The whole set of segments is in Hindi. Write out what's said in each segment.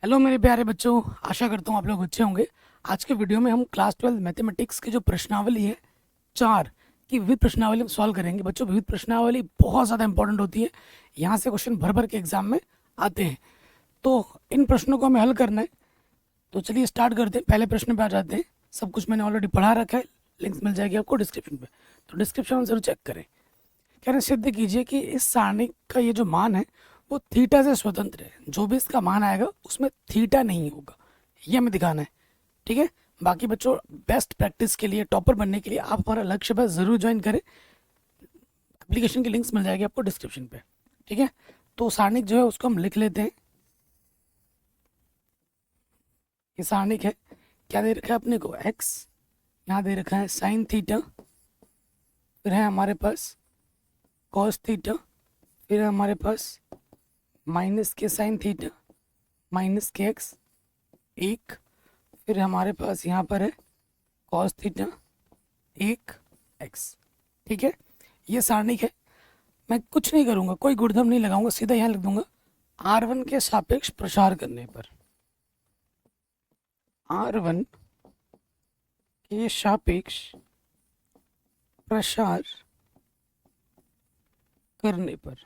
हेलो मेरे प्यारे बच्चों, आशा करता हूँ आप लोग अच्छे होंगे। आज के वीडियो में हम क्लास 12 मैथमेटिक्स की जो प्रश्नावली है चार की विविध प्रश्नावली हम सॉल्व करेंगे। बच्चों, विविध प्रश्नावली बहुत ज़्यादा इंपॉर्टेंट होती है। यहाँ से क्वेश्चन भर भर के एग्जाम में आते हैं, तो इन प्रश्नों को हमें हल करना है। तो चलिए स्टार्ट करते हैं। पहले प्रश्न पे आ जाते हैं। सब कुछ मैंने ऑलरेडी पढ़ा रखा है, लिंक्स मिल जाएगी आपको डिस्क्रिप्शन पे, तो डिस्क्रिप्शन में जरूर चेक करें। कह रहे हैं सिद्ध कीजिए कि इस सारणी का ये जो मान है वो थीटा से स्वतंत्र है। जो भी इसका मान आएगा उसमें थीटा नहीं होगा, ये हमें दिखाना है। ठीक है। बाकी बच्चों, बेस्ट प्रैक्टिस के लिए, टॉपर बनने के लिए आप हमारा लक्ष्य बस जरूर ज्वाइन करें। एप्लीकेशन की लिंक्स मिल जाएगी आपको डिस्क्रिप्शन पे। ठीक है। तो सारणिक जो है उसको हम लिख लेते हैं। ये सारणिक है, क्या दे रखा है अपने को, एक्स, यहाँ दे रखा है साइन थीटा, फिर है हमारे पास कॉस थीटा, फिर है हमारे पास माइनस के साइन थीटा, माइनस के एक्स एक, फिर हमारे पास यहाँ पर है कॉस थीटा एक एक्स। ठीक है। ये सारणिक है। मैं कुछ नहीं करूँगा, कोई गुणधर्म नहीं लगाऊंगा, सीधा यहाँ लिख दूंगा R1 के सापेक्ष प्रसार करने पर, R1 के सापेक्ष प्रसार करने पर।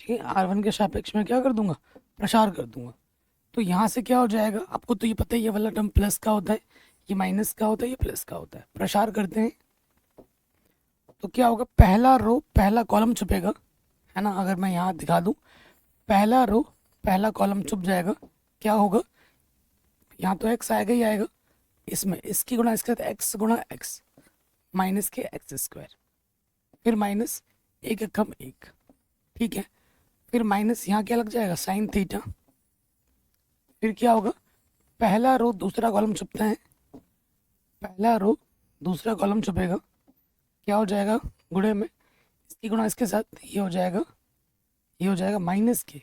ठीक है। R1 के सापेक्ष में क्या कर दूंगा, प्रसार कर दूंगा। तो यहाँ से क्या हो जाएगा, आपको तो ये पता है, ये वाला टर्म प्लस का होता है, ये माइनस का होता है, ये प्लस का होता है। प्रसार करते हैं तो क्या होगा, पहला रो पहला कॉलम छुपेगा, है ना। अगर मैं यहाँ दिखा दूँ, पहला रो पहला कॉलम छुप जाएगा। क्या होगा, यहाँ तो एक्स आएगा ही आएगा, इसमें इसकी गुणा इसके साथ एक्स गुणा एक्स, माइनस के एक्स स्क्वायर, फिर माइनस एक एकम एक। ठीक है। फिर माइनस यहाँ क्या लग जाएगा, साइन थीटा। फिर क्या होगा, पहला रो दूसरा कॉलम छुपता है, पहला रो दूसरा कॉलम छुपेगा, क्या हो जाएगा, गुणे में इसकी गुणा इसके साथ, ये हो जाएगा, ये हो जाएगा माइनस के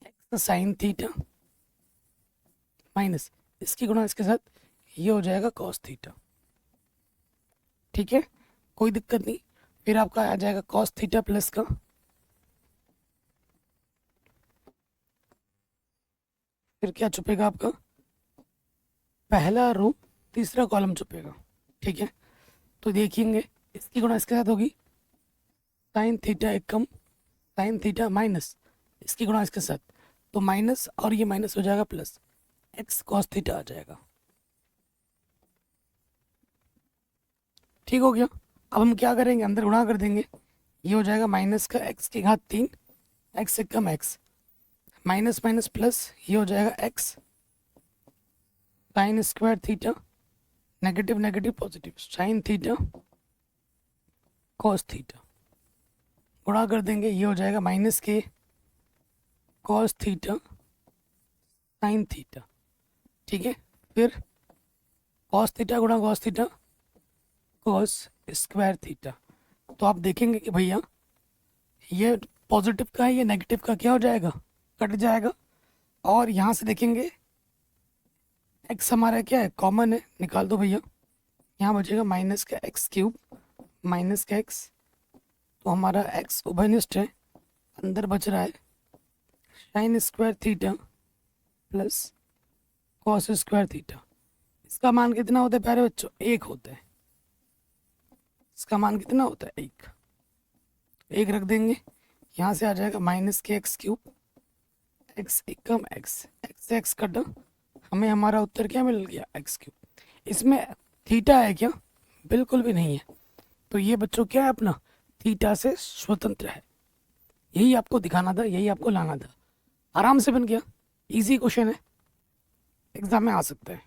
एक्स साइन थीटा, माइनस इसकी गुणा इसके साथ, ये हो जाएगा कॉस थीटा। ठीक है, कोई दिक्कत नहीं। फिर आपका आ जाएगा कॉस थीटा प्लस का, फिर क्या छुपेगा आपका, पहला रो तीसरा कॉलम छुपेगा। ठीक है। तो देखेंगे इसकी गुणा इसके साथ होगी साइन थीटा एकम साइन थीटा माइनस इसकी गुणा इसके साथ, तो माइनस और ये माइनस हो जाएगा प्लस, एक्स कॉस थीटा आ जाएगा। ठीक हो गया। अब हम क्या करेंगे, अंदर गुणा कर देंगे, ये हो जाएगा माइनस का एक्स की घात तीन, एक्स से कम एक्स, माइनस माइनस प्लस, ये हो जाएगा x sine square theta, negative negative positive, sine theta cos theta, गुणा कर देंगे, ये हो जाएगा माइनस के कॉस थीटा साइन थीटा। ठीक है। फिर कॉस थीटा गुणा cos theta cos square theta. तो आप देखेंगे कि भैया ये पॉजिटिव का है, ये नेगेटिव का क्या हो जाएगा, कट जाएगा। और यहाँ से देखेंगे एक्स हमारा क्या है, कॉमन है, निकाल दो भैया। यहाँ बचेगा माइनस का एक्स क्यूब, माइनस का एक्स, तो हमारा एक्स उभयनिष्ठ है, अंदर बच रहा है sine square theta plus cos square theta. इसका मान कितना होता है प्यारे बच्चों, एक होता है। इसका मान कितना होता है, एक, एक रख देंगे। यहाँ से आ जाएगा माइनस के एक्स क्यूब, एक्स एकम एक्स, एक्स से एक्स कटा, हमें हमारा उत्तर क्या मिल गया, एक्स क्यूब। इसमें थीटा है क्या, बिल्कुल भी नहीं है। तो ये बच्चों क्या है अपना, थीटा से स्वतंत्र है। यही आपको दिखाना था, यही आपको लाना था। आराम से बन गया, इजी क्वेश्चन है, एग्जाम में आ सकता है।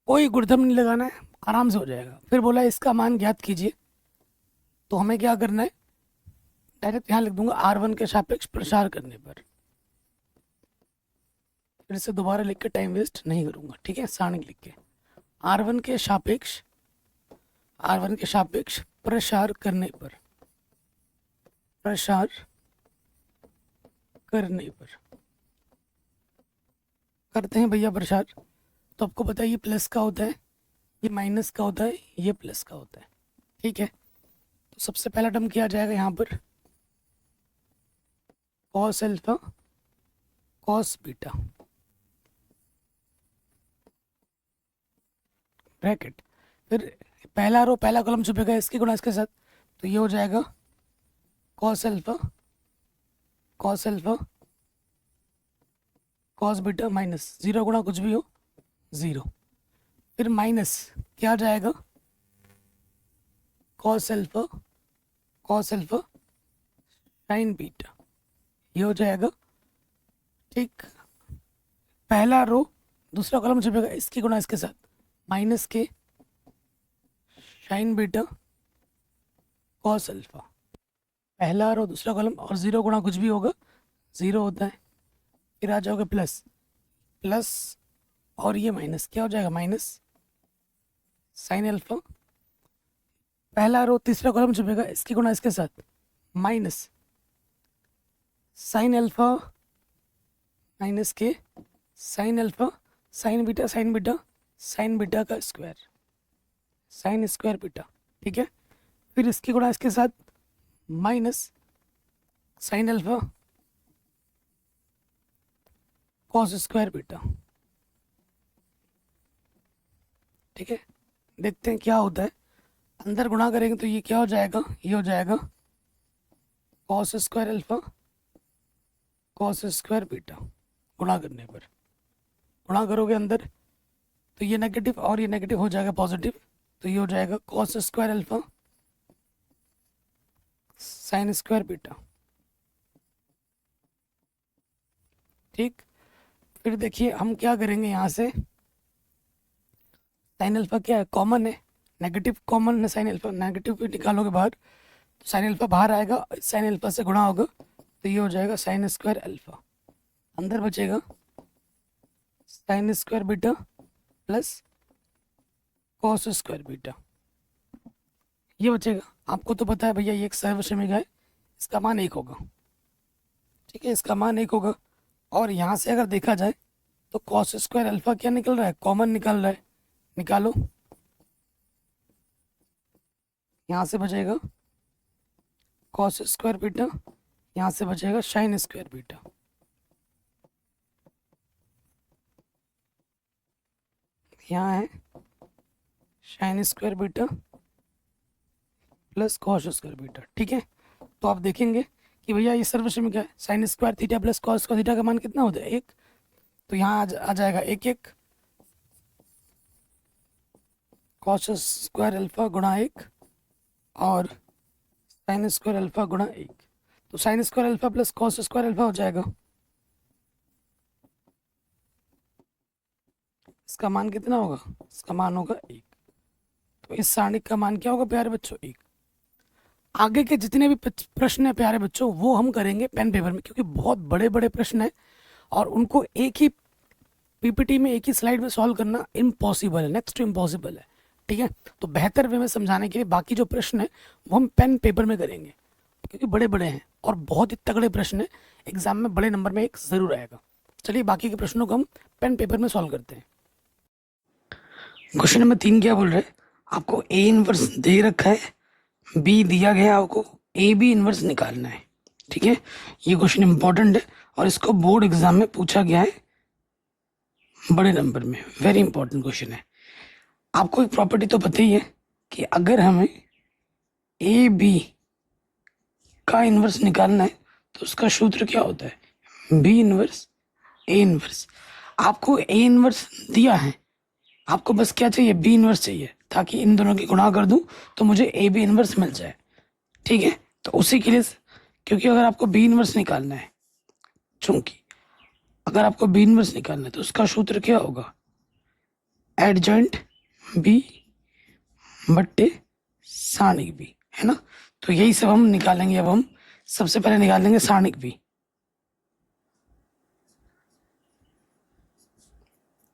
कोई गुणधर्म नहीं लगाना है, आराम से हो जाएगा। फिर बोला इसका मान ज्ञात कीजिए, तो हमें क्या करना है, डायरेक्ट यहाँ लिख दूंगा R1 के सापेक्ष प्रसार करने पर। फिर से दोबारा लिख के टाइम वेस्ट नहीं करूंगा। ठीक है, सारणिक लिख के R1 के सापेक्ष, R1 के सापेक्ष प्रसार करने पर, प्रसार करने पर करते हैं भैया प्रसार। तो आपको पता है ये प्लस का होता है, ये माइनस का होता है, ये प्लस का होता है। ठीक है। तो सबसे पहला टर्म किया जाएगा यहाँ पर, cos alpha cos beta bracket, फिर पहला रो पहला कॉलम छुपेगा इसके गुणा इसके साथ, तो ये हो जाएगा cos alpha cos beta minus 0 गुणा कुछ भी हो 0, फिर माइनस क्या आ जाएगा कॉस अल्फा साइन बीटा, ये हो जाएगा। ठीक, पहला रो दूसरा कॉलम छुपेगा इसके गुणा इसके साथ, माइनस के साइन बीटा कॉस अल्फा, पहला रो दूसरा कॉलम और 0 गुणा कुछ भी होगा 0 होता है, फिर आ जाओगे प्लस और ये माइनस, क्या हो जाएगा माइनस साइन अल्फा, पहला रो तीसरा कॉलम छुपेगा इसके गुणा इसके साथ, माइनस साइन अल्फा माइनस के साइन अल्फा साइन बीटा का स्क्वायर साइन स्क्वायर बीटा। ठीक है, फिर इसके गुणा इसके साथ minus sine alpha cos square beta. ठीक है, देखते हैं क्या होता है, अंदर गुणा करेंगे तो ये क्या हो जाएगा, ये हो जाएगा cos square alpha cos square beta, गुणा करने पर गुणा करोगे अंदर तो ये नेगेटिव और ये नेगेटिव हो जाएगा पॉजिटिव, तो ये हो जाएगा cos square alpha sine square beta. ठीक, फिर देखिए हम क्या करेंगे, यहाँ से साइन अल्फा क्या है, कॉमन है, नेगेटिव कॉमन है, साइन अल्फा नेगेटिव भी निकालोगे बाहर तो साइन अल्फा बाहर आएगा, साइन अल्फा से गुणा होगा तो ये हो जाएगा साइन स्क्वायर अल्फा, अंदर बचेगा sine square beta plus cos square beta, ये बचेगा। आपको तो पता है भैया ये एक सर्वसमीक है, इसका मान 1 होगा। ठीक है, इसका मान 1 होगा, और यहाँ से अगर देखा जाए तो कॉस स्क्वायर अल्फा क्या निकल रहा है, कॉमन निकल रहा है, निकालो, यहाँ से बचेगा कॉस स्क्वायर बीटा, यहाँ से बचेगा साइन स्क्वायर बीटा। यहाँ है sine square beta plus cos square beta. ठीक है, तो आप देखेंगे कि भैया ये सर्वसमीक है, sine square theta plus cos square theta का मान कितना होता है 1, तो यहाँ आ जाएगा 1 कॉस स्क्वायर अल्फा गुणा 1 और साइन स्क्वायर अल्फा गुणा 1, तो sine square alpha plus cos square alpha हो जाएगा, इसका मान कितना होगा, इसका मान होगा 1। तो इस सारणिक का मान क्या होगा प्यारे बच्चों 1। आगे के जितने भी प्रश्न हैं प्यारे बच्चों वो हम करेंगे पेन पेपर में, क्योंकि बहुत बड़े बड़े प्रश्न हैं और उनको एक ही पीपीटी में एक ही स्लाइड में सॉल्व करना इम्पॉसिबल है, नेक्स्ट टू इम्पॉसिबल है। ठीक है, तो बेहतर वे में समझाने के लिए बाकी जो प्रश्न है वो हम पेन पेपर में करेंगे, क्योंकि बड़े बड़े हैं और बहुत ही तगड़े प्रश्न है, एग्जाम में बड़े नंबर में एक ज़रूर आएगा। चलिए बाकी के प्रश्नों को हम पेन पेपर में सॉल्व करते हैं। क्वेश्चन नंबर 3 क्या बोल रहे हैं, आपको ए इनवर्स दे रखा है, बी दिया गया, आपको ए बी इनवर्स निकालना है। ठीक है, ये क्वेश्चन इंपॉर्टेंट है और इसको बोर्ड एग्जाम में पूछा गया है बड़े नंबर में, वेरी इंपॉर्टेंट क्वेश्चन है। आपको एक प्रॉपर्टी तो पता ही है कि अगर हमें ए बी का इनवर्स निकालना है तो उसका सूत्र क्या होता है, बी इनवर्स ए इनवर्स। आपको ए इनवर्स दिया है, आपको बस क्या चाहिए, बी इनवर्स चाहिए, ताकि इन दोनों की गुणा कर दूं तो मुझे ए बी इनवर्स मिल जाए। ठीक है, तो उसी के लिए, क्योंकि अगर आपको बी इनवर्स निकालना है, चूंकि अगर आपको बी इनवर्स निकालना है तो उसका सूत्र क्या होगा, एडजॉइंट बी बट्टे सारणिक बी, है ना। तो यही सब हम निकालेंगे। अब हम सबसे पहले निकाल लेंगे सारणिक बी।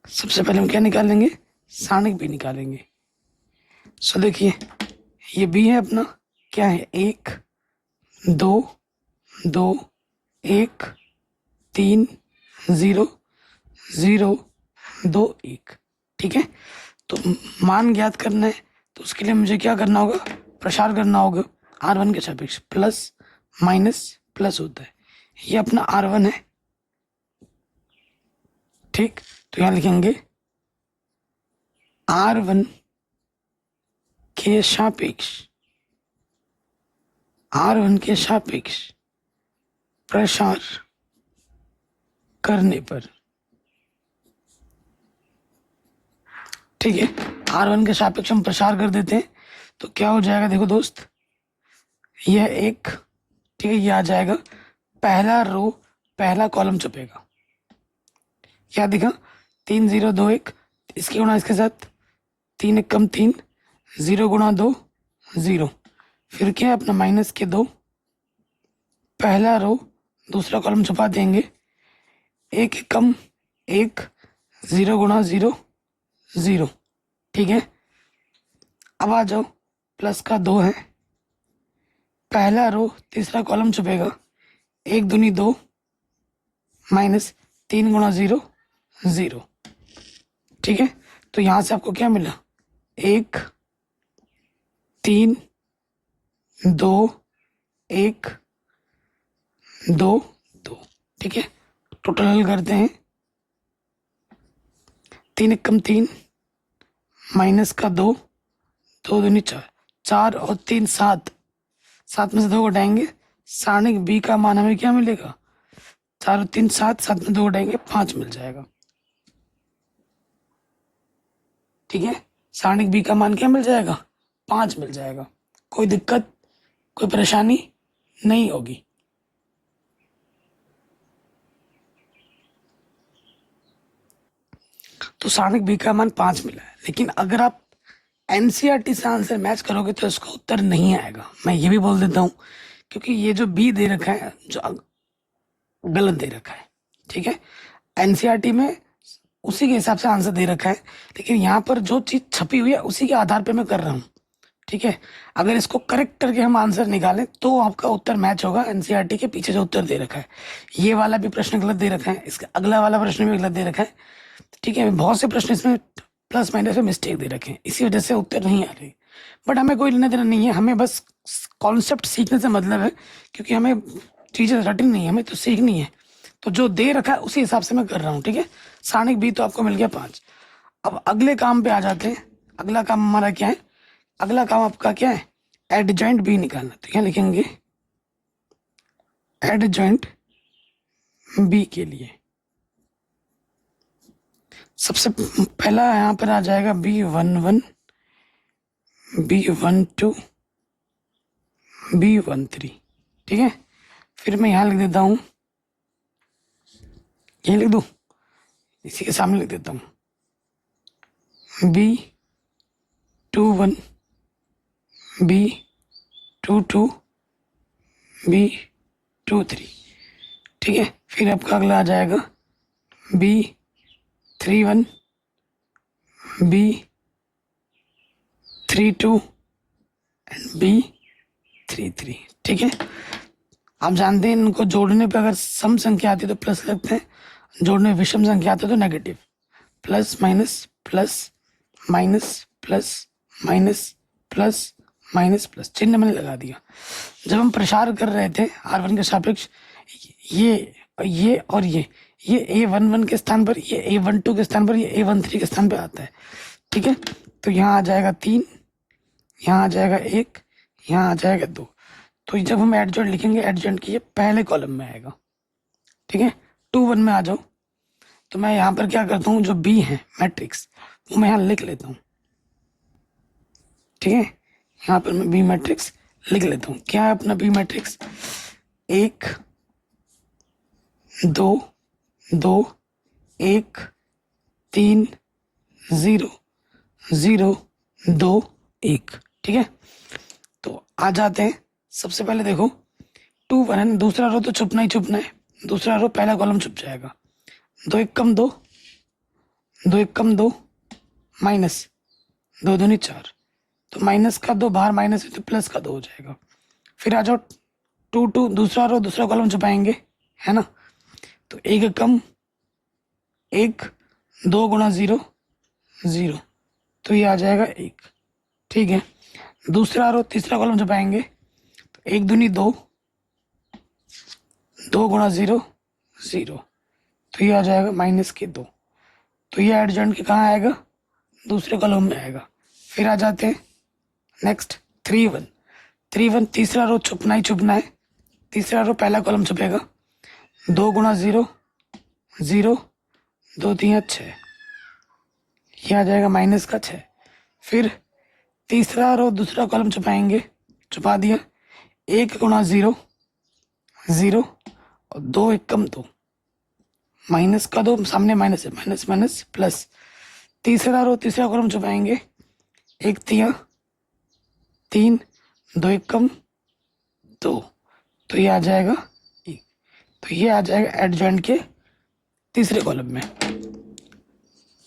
सबसे पहले हम क्या निकालेंगे, सारणिक बी निकालेंगे। सो देखिए ये बी है अपना, क्या है 1 2 2 1 3 0 0 2 1। ठीक है, तो मान ज्ञात करना है तो उसके लिए मुझे क्या करना होगा, प्रसार करना होगा R1 के सापेक्ष, प्लस माइनस प्लस होता है, ये अपना R1 है, ठीक। तो यहाँ लिखेंगे R1 के सापेक्ष, R1 के सापेक्ष प्रसार करने पर, ठीक है। R1 के सापेक्ष हम प्रसार कर देते हैं तो क्या हो जाएगा, देखो दोस्त, यह एक, ठीक है, ये आ जाएगा पहला रो पहला कॉलम छपेगा। क्या दिखा, 3 0 2 1, इसके गुणा इसके साथ 3 1 कम 3, 0 गुणा 2 0, फिर क्या है अपना माइनस के 2, पहला रो दूसरा कॉलम छपा देंगे, 1 1 कम 1, 0 गुणा 0 0, ठीक है। अब आ जाओ, प्लस का 2 है, पहला रो तीसरा कॉलम छपेगा, 1 दूनी 2 माइनस 3 गुणा 0 0, ठीक है। तो यहां से आपको क्या मिला, 1 3 2 1 2 2, ठीक है। टोटल हल करते हैं, 3 1 कम 3 माइनस का 2, 2 दूनी 4, 4 और 3 7, 7 में से 2 घटाएंगे, सारणिक बी का मान हमें क्या मिलेगा, 4 और 3 7, 7 में 2 घटाएंगे 5 मिल जाएगा, ठीक है। सारणिक बी का मान क्या मिल जाएगा, 5 मिल जाएगा। कोई दिक्कत, कोई परेशानी नहीं होगी। तो सारणिक बी का मान 5 मिला है, लेकिन अगर आप एनसीईआरटी से आंसर मैच करोगे तो इसका उत्तर नहीं आएगा। मैं ये भी बोल देता हूँ, क्योंकि ये जो बी दे रखा है जो गलत दे रखा है, ठीक है। एनसीईआरटी में उसी के हिसाब से आंसर दे रखा है, लेकिन यहाँ पर जो चीज़ छपी हुई है उसी के आधार पे मैं कर रहा हूँ, ठीक है। अगर इसको करेक्ट करके हम आंसर निकालें तो आपका उत्तर मैच होगा एनसीईआरटी के पीछे जो उत्तर दे रखा है। ये वाला भी प्रश्न गलत दे रखा है, इसका अगला वाला प्रश्न भी गलत दे रखा है, ठीक है। बहुत से प्रश्न इसमें प्लस माइनस में मिस्टेक दे रखे हैं, इसी वजह से उत्तर नहीं आ रहे। बट हमें कोई लेना देना नहीं है, हमें बस कॉन्सेप्ट सीखने से मतलब है, क्योंकि हमें चीज़ें रटनी नहीं है, हमें तो सीखनी है। तो जो दे रखा है उसी हिसाब से मैं कर रहा हूँ, ठीक है। सारणिक बी तो आपको मिल गया 5। अब अगले काम पे आ जाते हैं। अगला काम हमारा क्या है, अगला काम आपका क्या है, एडजॉइंट बी निकालना। तो क्या लिखेंगे, एडजॉइंट बी के लिए सबसे पहला यहाँ पर आ जाएगा B11 B12 B13, ठीक है। फिर मैं यहाँ लिख देता हूँ, ये लिख दूँ, इसी के सामने लिख देता हूँ B21 B22 B23, ठीक है। फिर आपका अगला आ जाएगा B31 B32 एंड B33, ठीक है। आप जानते हैं इनको जोड़ने पे अगर सम संख्या आती है तो प्लस लगते हैं, जोड़ने में विषम संख्या आती है तो negative, plus minus plus minus plus minus plus minus plus, चिन्ह मैंने लगा दिया। जब हम प्रसार कर रहे थे R1 के सापेक्ष, ये और ये A11 के स्थान पर, ये A12 के स्थान पर, ये A13 के स्थान पर आता है, ठीक है। तो यहाँ आ जाएगा 3, यहाँ आ जाएगा 1, यहाँ आ जाएगा 2। तो जब हम एडजॉइंट लिखेंगे, एडजॉइंट की ये पहले कॉलम में आएगा, ठीक है। 2 1 में आ जाओ। तो मैं यहाँ पर क्या करता हूँ, जो बी है मैट्रिक्स वो मैं यहाँ लिख लेता हूँ, ठीक है। यहाँ पर मैं बी मैट्रिक्स लिख लेता हूँ। क्या है अपना बी मैट्रिक्स, 1 2 2 1 3 0 0 2 1, ठीक है। तो आ जाते हैं। सबसे पहले देखो 2 1 है, दूसरा रो तो छुपना ही छुपना है, दूसरा रो पहला कॉलम छुप जाएगा। 2 1 कम 2 2 1 कम 2 माइनस 2 दूनी 4, तो माइनस का 2 बाहर माइनस है तो प्लस का 2 हो जाएगा। फिर आ जाओ 2 2, दूसरा रो दूसरा कॉलम छुपाएंगे, है ना। तो 1 कम 1, 2 गुणा 0 0, तो ये आ जाएगा 1, ठीक है। दूसरा रो तीसरा कॉलम छुपाएंगे, तो 1 दूनी 2 2 गुणा 0 0, तो ये आ जाएगा -2। तो ये एडजॉइंट के कहाँ आएगा, दूसरे कॉलम में आएगा। फिर आ जाते हैं नेक्स्ट 3 1 3 1, तीसरा रो छुपना ही छुपना है, तीसरा रो पहला कॉलम छुपेगा। 2 गुणा 0 0, 2 3 6, ये आ जाएगा -6। फिर तीसरा रो दूसरा कॉलम छुपाएंगे, छुपा दिया। 1 गुणा 0 0, और 2 एकम 2, माइनस का 2 सामने माइनस है, माइनस माइनस प्लस। तीसरा रो तीसरा कॉलम छुपाएंगे, 1 3 3, 2 एकम 2, तो ये आ जाएगा तो ये आ जाएगा एडजॉइंट के तीसरे कॉलम में।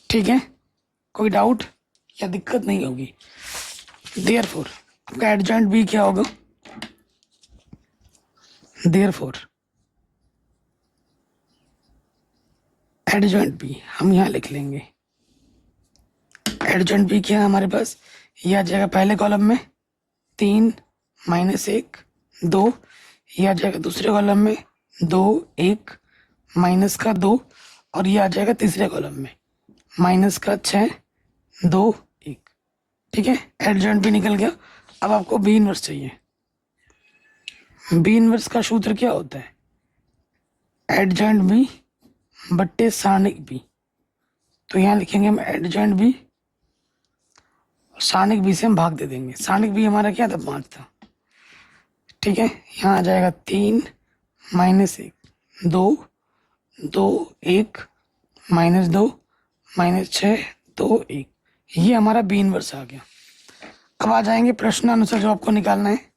ठीक है, कोई डाउट या दिक्कत नहीं होगी। देयरफॉर आपका एडजॉइंट बी क्या होगा, देयरफॉर एडजॉइंट बी हम यहाँ लिख लेंगे। एडजॉइंट बी क्या है हमारे पास, ये आ जाएगा पहले कॉलम में 3 -1 2, ये आ जाएगा दूसरे कॉलम में 2 1 माइनस का 2, और ये आ जाएगा तीसरे कॉलम में -6 2 1। ठीक है, एडजॉइंट भी निकल गया। अब आपको बी इनवर्स चाहिए। बी इनवर्स का सूत्र क्या होता है, एडजॉइंट बी बट्टे सारणिक बी। तो यहाँ लिखेंगे हम एडजॉइंट बी, सारणिक बी से हम भाग दे देंगे। सारणिक बी हमारा क्या था, 5 था। ठीक है, यहाँ आ जाएगा 3 -1 2 2 1 -2 -6 2 1, ये हमारा बी इनवर्स आ गया। अब आ जाएंगे प्रश्नानुसार जो आपको निकालना है।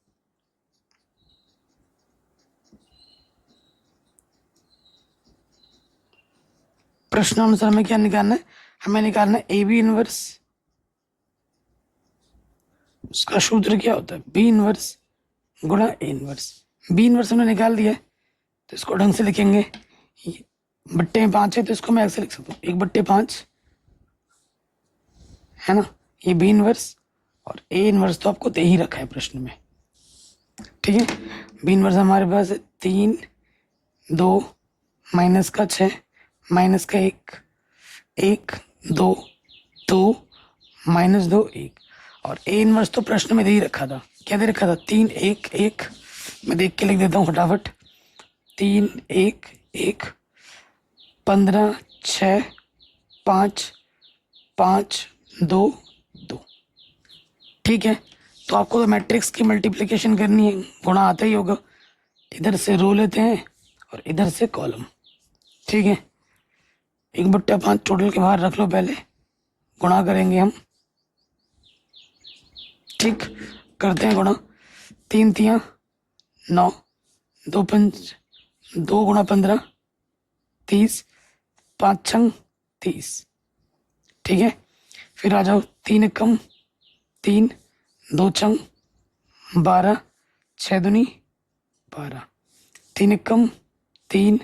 प्रश्नानुसार हमें क्या निकालना है, हमें निकालना है ए बी इनवर्स, उसका सूत्र क्या होता है, बी इनवर्स गुणा ए इनवर्स। बी इनवर्स हमने निकाल दिया है, तो इसको ढंग से लिखेंगे। बट्टे में 5 है, तो इसको मैं ऐसे लिख सकता हूँ 1/5, है ना। ये बी इनवर्स और ए इनवर्स तो आपको दे ही रखा है प्रश्न में। ठीक है, बी इनवर्स हमारे पास है 3 2 -6 -1 1 2 2 -2 1, और ए इनवर्स तो प्रश्न में दे ही रखा था। क्या दे रखा था, 3 1 1, मैं देख के लिख देता हूँ फटाफट। 3 1 1 15 6 5 5 2 2। ठीक है, तो आपको तो मैट्रिक्स की मल्टीप्लिकेशन करनी है, गुणा आता ही होगा। इधर से रो लेते हैं और इधर से कॉलम। ठीक है, 1/5 टोटल के बाहर रख लो, पहले गुणा करेंगे हम। ठीक, करते हैं गुणा। 3 3 9, 2 5 2 गुणा 15 30, 5 6 30। ठीक है, फिर आ जाओ 3 एकम 3, 2 6 12, 6 दूनी 12, 3 एकम 3,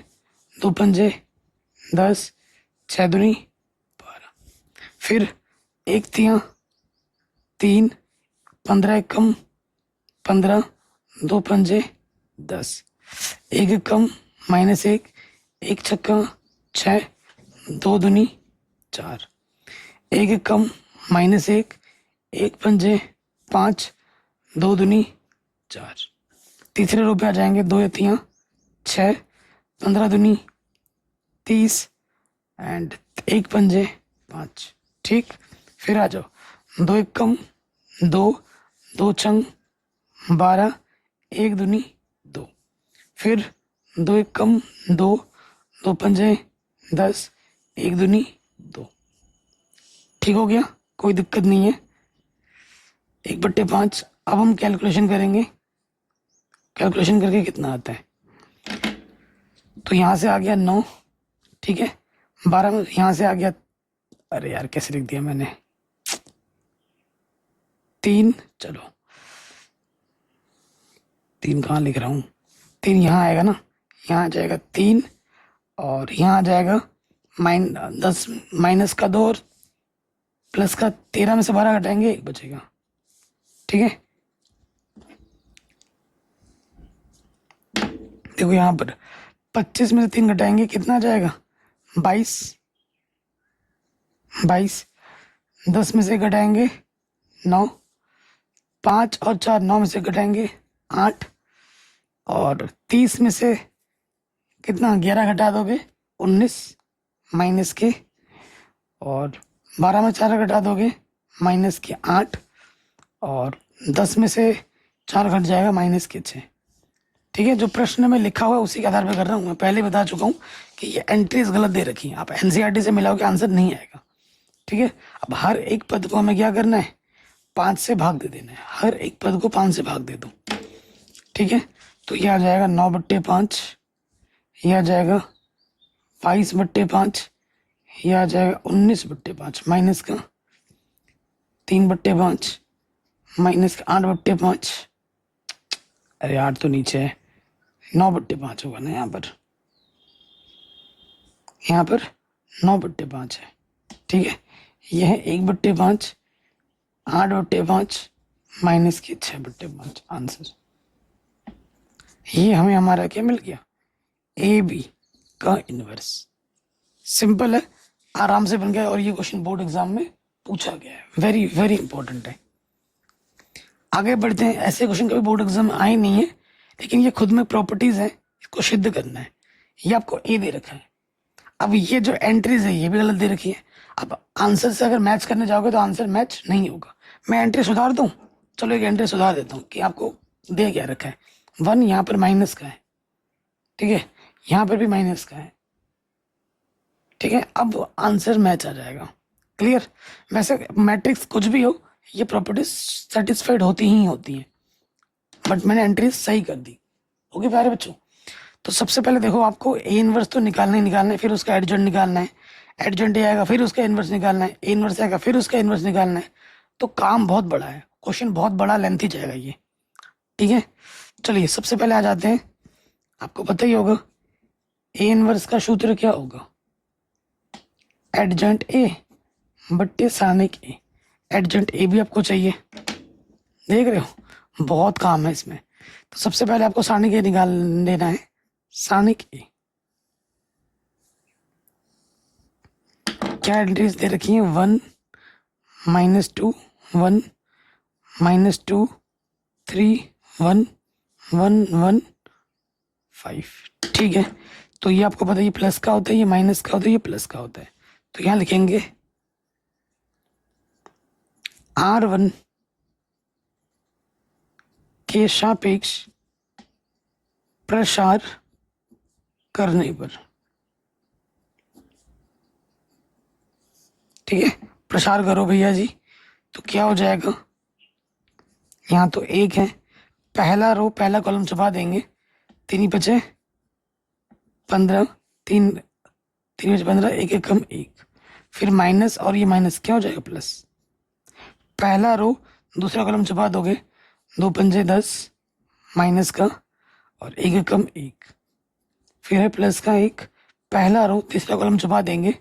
2 पंजे 10, 6 दूनी 12। फिर 1 3 3, 15 एकम 15, 2 पंजे 10, 1 एकम -1 1 छक्का 6, 2 दूनी 4, 1 एकम -1 1 पंजे 5, 2 दूनी 4। तीसरे रो पे आ जाएंगे 2 3 6, 15 दूनी 30 एंड 1 पंजे 5। ठीक, फिर आ जाओ 2 एकम 2 2 छंग 12, 1 दूनी 2। फिर 2 एकम 2 2 पंजे 10, 1 दूनी 2। ठीक हो गया, कोई दिक्कत नहीं है। 1/5। अब हम कैलकुलेशन करेंगे, कैलकुलेशन करके कितना आता है। तो यहाँ से आ गया 9, ठीक है। 12 में यहाँ से आ गया, अरे यार कैसे लिख दिया मैंने, 3, चलो 3 कहाँ लिख रहा हूँ, 3 यहाँ आएगा ना, यहाँ आ जाएगा 3, और यहाँ आ जाएगा 10 माइनस का 2 और प्लस का 13 में से 12 घटाएंगे 1 बचेगा। ठीक है, देखो यहाँ पर 25 में से 3 घटाएंगे कितना आ जाएगा 22। 22 10 में से घटाएंगे 9, 5 और 4 9 में से घटाएंगे 8, और 30 में से कितना 11 घटा दोगे 19 माइनस के, और 12 में 4 घटा दोगे माइनस के 8, और 10 में से 4 घट जाएगा माइनस के 6। ठीक है, जो प्रश्न में लिखा हुआ है उसी के आधार पर कर रहा हूँ। मैं पहले बता चुका हूँ कि ये एंट्रीज गलत दे रखी हैं, आप एनसीईआरटी से मिलाओगे आंसर नहीं आएगा। ठीक है, अब हर एक पद को हमें क्या करना है 5 से भाग दे देना है, हर एक पद को 5 से भाग दे दो। ठीक है, तो ये आ जाएगा 9/5, ये आ जाएगा 22/5, ये आ जाएगा 19/5, माइनस का 3/5, माइनस का 8/5, अरे 8 तो नीचे है, 9/5 होगा ना यहाँ पर 9/5 है। ठीक है, यह है 1/5, 8/5, माइनस की 6/5 आंसर। ये हमें हमारा क्या मिल गया ए बी का इनवर्स। सिंपल है, आराम से बन गया, और ये क्वेश्चन बोर्ड एग्जाम में पूछा गया है, वेरी वेरी इंपॉर्टेंट है। आगे बढ़ते हैं, ऐसे क्वेश्चन कभी बोर्ड एग्जाम में आए नहीं है, लेकिन ये खुद में प्रॉपर्टीज है, इसको सिद्ध करना है। ये आपको ए दे रखा है, अब ये जो एंट्रीज है ये भी गलत दे रखी है। अब आंसर से अगर मैच करने जाओगे तो आंसर मैच नहीं होगा। मैं एंट्री सुधार दूं, चलो एक एंट्री सुधार देता हूँ कि आपको दे क्या रखा है 1 यहाँ पर माइनस का है, ठीक है, यहाँ पर भी माइनस का है। ठीक है, अब आंसर मैच आ जाएगा। क्लियर, वैसे मैट्रिक्स कुछ भी हो ये प्रॉपर्टीज सेटिस्फाइड होती ही होती हैं, बट मैंने एंट्रीज सही कर दी। ओके प्यारे बच्चों, तो सबसे पहले देखो आपको ए इनवर्स तो निकालना ही निकालना है, फिर उसका एडजॉइंट निकालना है, एडजॉइंट ए आएगा फिर उसका इनवर्स निकालना है, ए इनवर्स आएगा फिर उसका इनवर्स निकालना है। तो काम बहुत बड़ा है, क्वेश्चन बहुत बड़ा लेंथी जाएगा ये। ठीक है, चलिए सबसे पहले आ जाते हैं, आपको पता ही होगा ए इनवर्स का सूत्र क्या होगा, एडजॉइंट ए बट्टे सारणिक ए। एडजॉइंट ए भी आपको चाहिए, देख रहे हो बहुत काम है इसमें। तो सबसे पहले आपको सारणिक ए निकाल लेना है, सारणिक ए क्या एंट्रीज दे रखी है 1 -2 1 -2 3 1 1 1 5। ठीक है, तो ये आपको पता है ये प्लस का होता है, ये माइनस का होता है, ये प्लस का होता है। तो यहाँ लिखेंगे R1 के सापेक्ष प्रसार करने पर। ठीक है, प्रसार करो भैया जी, तो क्या हो जाएगा, यहाँ तो 1 है, पहला रो पहला कॉलम छुपा देंगे, 3 बचे 15, 3 बचे 15, 1 कम 1, फिर माइनस, और ये माइनस क्या हो जाएगा प्लस। पहला रो दूसरा कॉलम छुपा दोगे, 2 पंजे 10 माइनस का, और 1 कम 1, फिर है प्लस का 1, पहला रो तीसरा कॉलम छुपा देंगे,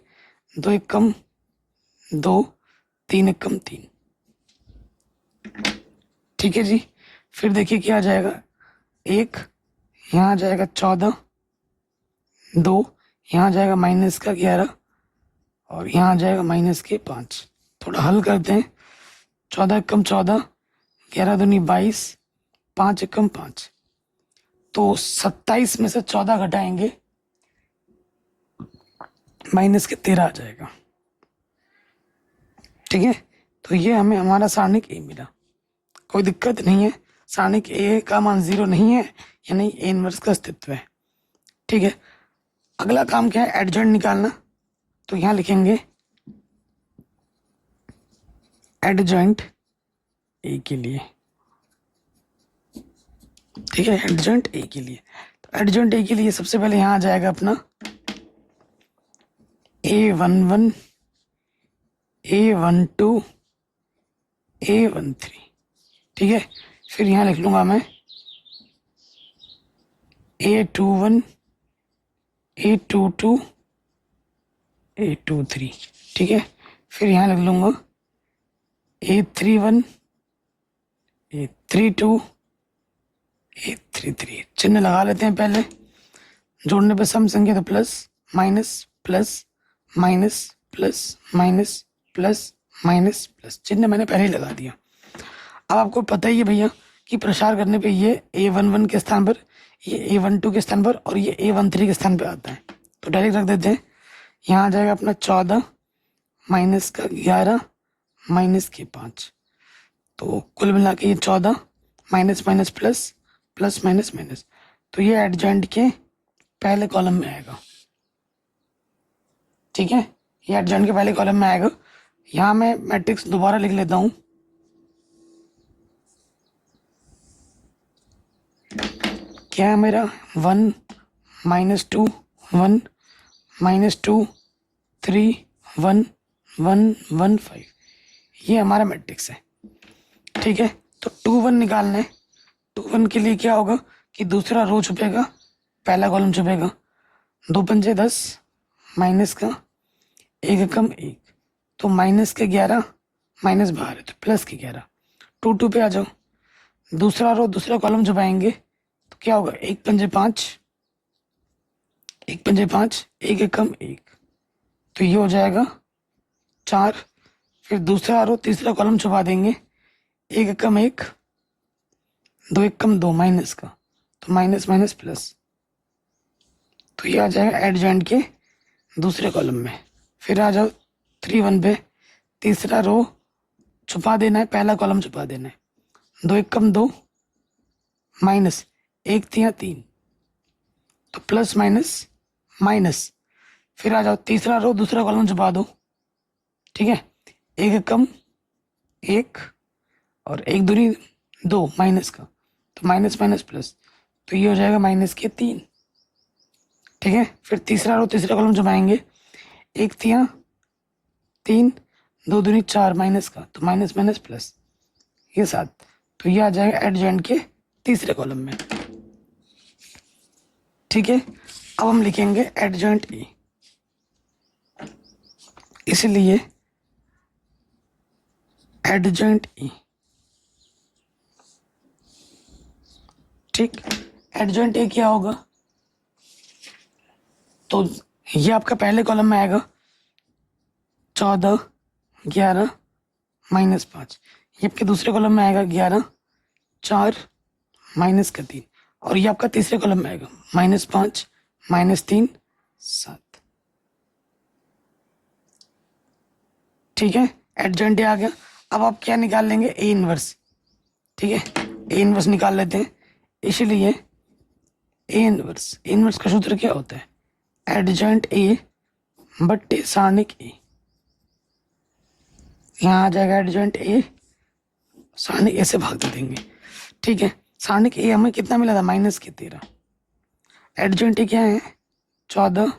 2 1 कम 2, 3 1 कम 3। ठीक है जी, फिर देखिए क्या आ जाएगा, 1 यहाँ आ जाएगा 14, 2 यहाँ आ जाएगा माइनस का 11, और यहाँ आ जाएगा माइनस के 5। थोड़ा हल करते हैं, 14 कम 14, 11 दूनी 22, 5 कम 5, तो 27 में से 14 घटाएंगे माइनस के 13 आ जाएगा। ठीक है, तो ये हमें हमारा सारणिक ए मिला, कोई दिक्कत नहीं है, सारणिक ए का मान 0 नहीं है, यानी ए इनवर्स का अस्तित्व है। ठीक है, अगला काम क्या है, एडजॉइंट निकालना। तो यहाँ लिखेंगे एडजॉइंट ए के लिए। ठीक है, एडजॉइंट ए के लिए, तो एडजॉइंट ए के लिए सबसे पहले यहाँ आ जाएगा अपना A11 A12 A13। ठीक है, फिर यहाँ लिख लूंगा मैं A21 A22 A23। ठीक है, फिर यहाँ लिख लूंगा A31 A32 A33। चिन्ह लगा लेते हैं पहले, जोड़ने पे सम संख्या तो plus minus plus minus plus minus plus minus plus, चिन्ह मैंने पहले ही लगा दिया। अब आपको पता ही है भैया कि प्रसार करने पे ये A11 के स्थान पर, ये A12 के स्थान पर और ये A13 के स्थान पे आता है, तो डायरेक्ट रख देते हैं। यहाँ आ जाएगा अपना 14 माइनस का 11 माइनस के 5, तो कुल मिला के ये 14 minus minus plus plus minus minus, तो ये एडजॉइंट के पहले कॉलम में आएगा। ठीक है, ये एडजॉइंट के पहले कॉलम में आएगा। यहाँ मैं मैट्रिक्स दोबारा लिख लेता हूँ। क्या है मेरा 1 माइनस 2 1 माइनस 2 3 1 1 1 5, ये हमारा मैट्रिक्स है। ठीक है, तो 2 1 निकालना है। 2 1 के लिए क्या होगा कि दूसरा रो छुपेगा, पहला कॉलम छुपेगा। 2 पंजे 10 माइनस का 1 कम 1, तो माइनस के 11 माइनस बाहर है तो प्लस के 11। 2 2 पे आ जाओ, दूसरा रो दूसरा कॉलम छुपाएंगे तो क्या होगा 1 पंजे 5 1 पंजे 5 1 कम 1, तो ये हो जाएगा 4। फिर दूसरा रो तीसरा कॉलम छुपा देंगे, 1 कम 1 2 1 कम 2 माइनस का, तो माइनस माइनस प्लस, तो ये आ जाएगा एडजॉइंट के दूसरे कॉलम में। फिर आ जाओ 3 1 पे, तीसरा रो छुपा देना है, पहला कॉलम छुपा देना है। 2 1 कम 2 माइनस 1 3 3, तो प्लस माइनस माइनस। फिर आ जाओ तीसरा रो दूसरा कॉलम छुपा दो। ठीक है, 1 कम 1 और 1 दूनी 2 माइनस का, तो माइनस माइनस प्लस, तो ये हो जाएगा माइनस के 3। ठीक है, फिर तीसरा रो तीसरा कॉलम छुपाएंगे, 1 3 3 2 दूनी 4 माइनस का, तो माइनस माइनस प्लस, ये 7, तो ये आ जाएगा एडजॉइंट के तीसरे कॉलम में। ठीक है, अब हम लिखेंगे एडजॉइंट ए, इसलिए एडजॉइंट ए। ठीक, एडजॉइंट ए क्या होगा, तो ये आपका पहले कॉलम में आएगा 14 11 माइनस 5, ये आपके दूसरे कॉलम में आएगा 11 4 माइनस का 3, और ये आपका तीसरे कॉलम में आएगा माइनस 5 माइनस 3 7। ठीक है, एडजॉइंट ए आ गया। अब आप क्या निकाल लेंगे, ए इनवर्स। ठीक है, ए इनवर्स निकाल लेते हैं, इसलिए ए इनवर्स का सूत्र क्या होता है, एडजॉइंट ए बट्टे सारणिक ए। यहाँ आ जाएगा एडजॉइंट ए, सारणिक ए से भाग दे देंगे। ठीक है, सारणिक ए हमें कितना मिला था, माइनस के 13। एडजॉइंट ए क्या है, 14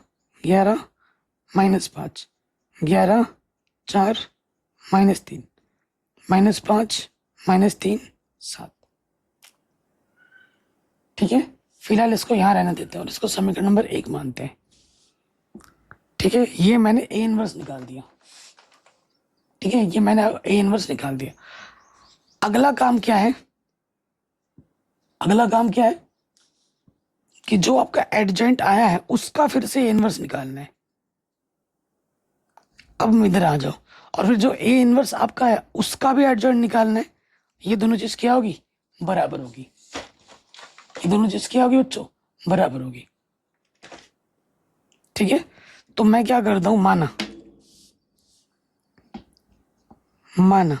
11 माइनस 5 11 4 माइनस 3 माइनस 5 माइनस 3 7। ठीक है, फिलहाल इसको यहाँ रहने देते हैं और इसको समीकरण नंबर 1 मानते हैं। ठीक है, ये मैंने ए इनवर्स निकाल दिया। ठीक है, ये मैंने ए इनवर्स निकाल दिया। अगला काम क्या है, अगला काम क्या है कि जो आपका एडजॉइंट आया है उसका फिर से ए इनवर्स निकालना है। अब इधर आ जाओ, और फिर जो ए इनवर्स आपका है उसका भी एडजॉइंट निकालना है। ये दोनों चीज क्या होगी, बराबर होगी। ये दोनों चीज क्या होगी बच्चों, बराबर होगी। ठीक है, तो मैं क्या करता हूं, माना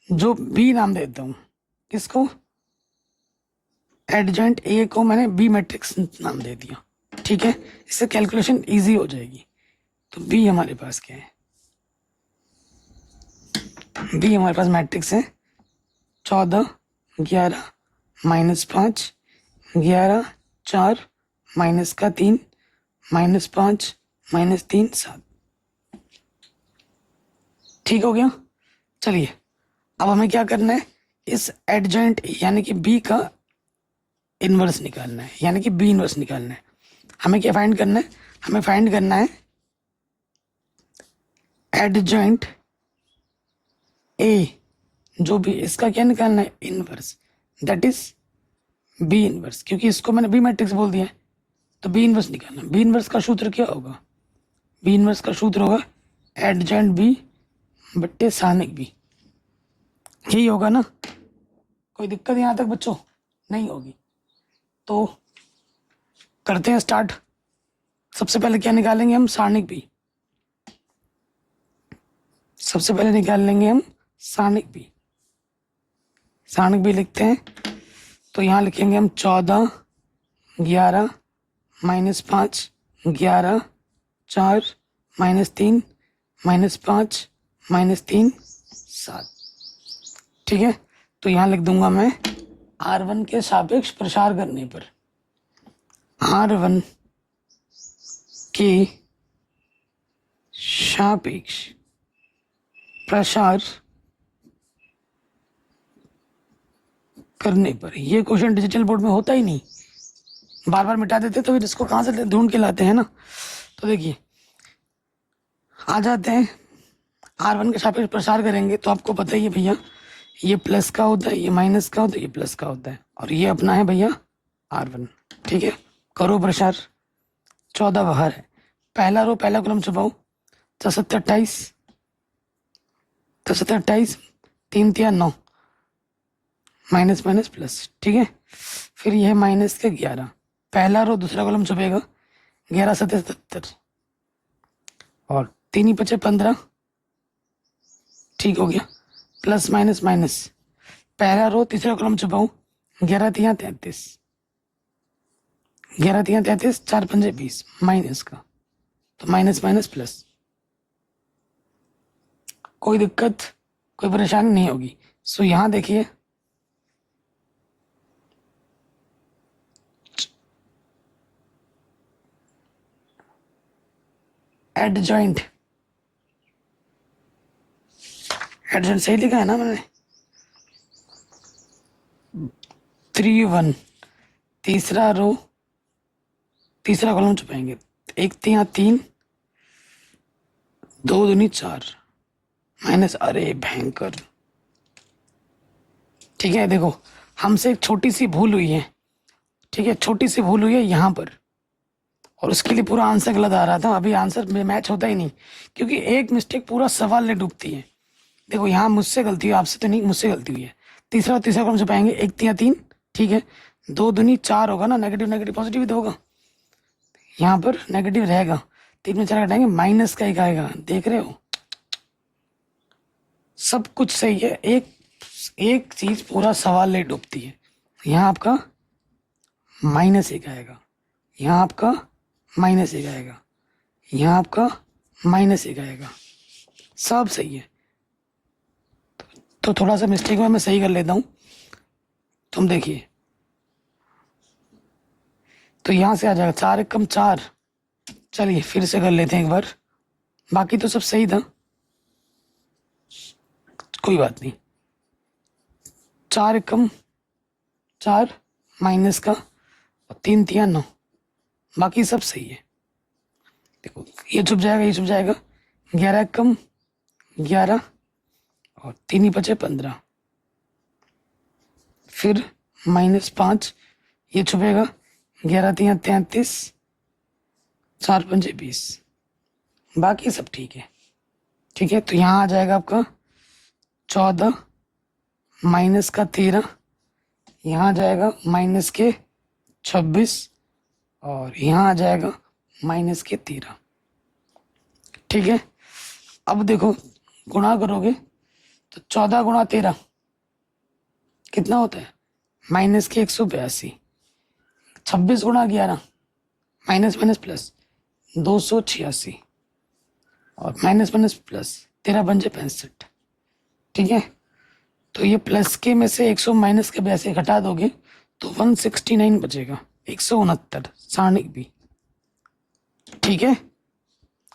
जो बी नाम देता हूं, किसको, एडजॉइंट ए को मैंने बी मैट्रिक्स नाम दे दिया। ठीक है, इससे कैलकुलेशन इजी हो जाएगी। तो बी हमारे पास क्या है, बी हमारे पास मैट्रिक्स है 14 11 माइनस 5 11 4 माइनस का 3 माइनस 5 माइनस 3 7। ठीक हो गया। चलिए अब हमें क्या करना है, इस एडजॉइंट यानी कि बी का इनवर्स निकालना है, यानी कि बी इनवर्स निकालना है। हमें क्या फाइंड करना है, हमें फाइंड करना है एडजॉइंट ए, जो भी इसका क्या निकालना है, inverse, that is B inverse, क्योंकि इसको मैंने बी मैट्रिक्स बोल दिया है। तो बी इनवर्स निकालना। बी इनवर्स का सूत्र क्या होगा? बी इनवर्स का सूत्र होगा एडजेंट बी बट्टे सानिक बी, यही होगा ना? कोई दिक्कत यहाँ तक बच्चों नहीं होगी। तो करते हैं स्टार्ट। सबसे पहले क्या निकालेंगे हम? सारणिक बी। सबसे पहले निकाल लेंगे हम सारणिक बी। सारणिक बी लिखते हैं तो यहाँ लिखेंगे हम 14 11 -5 11 4 -3 -5 -3 7। ठीक है, तो यहाँ लिख दूंगा मैं R1 के सापेक्ष प्रसार करने पर, R1 के सापेक्ष प्रसार करने पर। ये क्वेश्चन डिजिटल बोर्ड में होता ही नहीं, बार बार मिटा देते तो फिर इसको कहाँ से ढूंढ के लाते हैं ना। तो देखिए आ जाते हैं, R1 के सापेक्ष प्रसार करेंगे तो आपको पता ही है भैया, ये प्लस का होता है, ये माइनस का होता है, ये प्लस का होता है, और ये अपना है भैया R1। ठीक है, करो प्रसार। 14 बाहर है, पहला रो पहला कॉलम छुपाओ, 27 28 3 3 9 माइनस माइनस प्लस। ठीक है, फिर ये है माइनस के 11, पहला रो दूसरा कॉलम छुपेगा, 11 7 77 और 3 ही बचे 15। ठीक हो गया, प्लस माइनस माइनस, पहला रो तीसरा कॉलम छुपाऊं, 11 3 33 11 3 33 4 5 20 माइनस का, तो माइनस माइनस प्लस। कोई दिक्कत कोई परेशानी नहीं होगी। सो यहां देखिए एडजॉइंट, एडजॉइंट सही लिखा है ना मैंने? 3 1, तीसरा रो तीसरा कॉलम छुपाएंगे, 1 3 3 2 दूनी 4 माइनस, अरे भयंकर। ठीक है, देखो हमसे एक छोटी सी भूल हुई है। ठीक है, छोटी सी भूल हुई है यहाँ पर, और उसके लिए पूरा आंसर गलत आ रहा था। अभी आंसर में मैच होता ही नहीं, क्योंकि एक मिस्टेक पूरा सवाल ले डूबती है। देखो यहाँ मुझसे गलती हुई, आपसे तो नहीं, मुझसे गलती हुई है। तीसरा कौन से पाएंगे? 1 3 3। ठीक है, 2 दूनी 4 होगा ना, नेगेटिव नेगेटिव पॉजिटिव तो होगा, यहाँ पर नेगेटिव रहेगा। 3 में 4 घटाएंगे, माइनस का 1 आएगा। देख रहे हो, सब कुछ सही है, एक चीज पूरा सवाल ले डूबती है। यहाँ आपका -1 आएगा, यहाँ आपका -1 आएगा, यहाँ आपका -1 आएगा, सब सही है। तो थोड़ा सा मिस्टेक में मैं सही कर लेता हूँ। तुम देखिए, तो यहाँ से आ जाएगा 4 1 4। चलिए फिर से कर लेते हैं एक बार, बाकी तो सब सही था, कोई बात नहीं। 4 1 4 माइनस का, और 3 3 9, बाकी सब सही है। देखो ये छुप जाएगा, ये छुप जाएगा, 11 1 11 और 3 ही बचे 15, फिर -5, ये छुपेगा, 11 3 33 4 5 20, बाकी सब ठीक है। ठीक है, तो यहाँ आ जाएगा आपका 14 माइनस का 13, यहाँ आ जाएगा माइनस के 26, और यहाँ आ जाएगा माइनस के 13। ठीक है, अब देखो गुणा करोगे तो 14 गुणा 13 कितना होता है? माइनस के 182। 26 गुणा 11 माइनस माइनस प्लस 286, और माइनस माइनस प्लस 13 पंजे 65। ठीक है, तो ये प्लस के में से 100 माइनस के वैसे घटा दोगे तो 169 बचेगा, 169 सारणिक बी। ठीक है,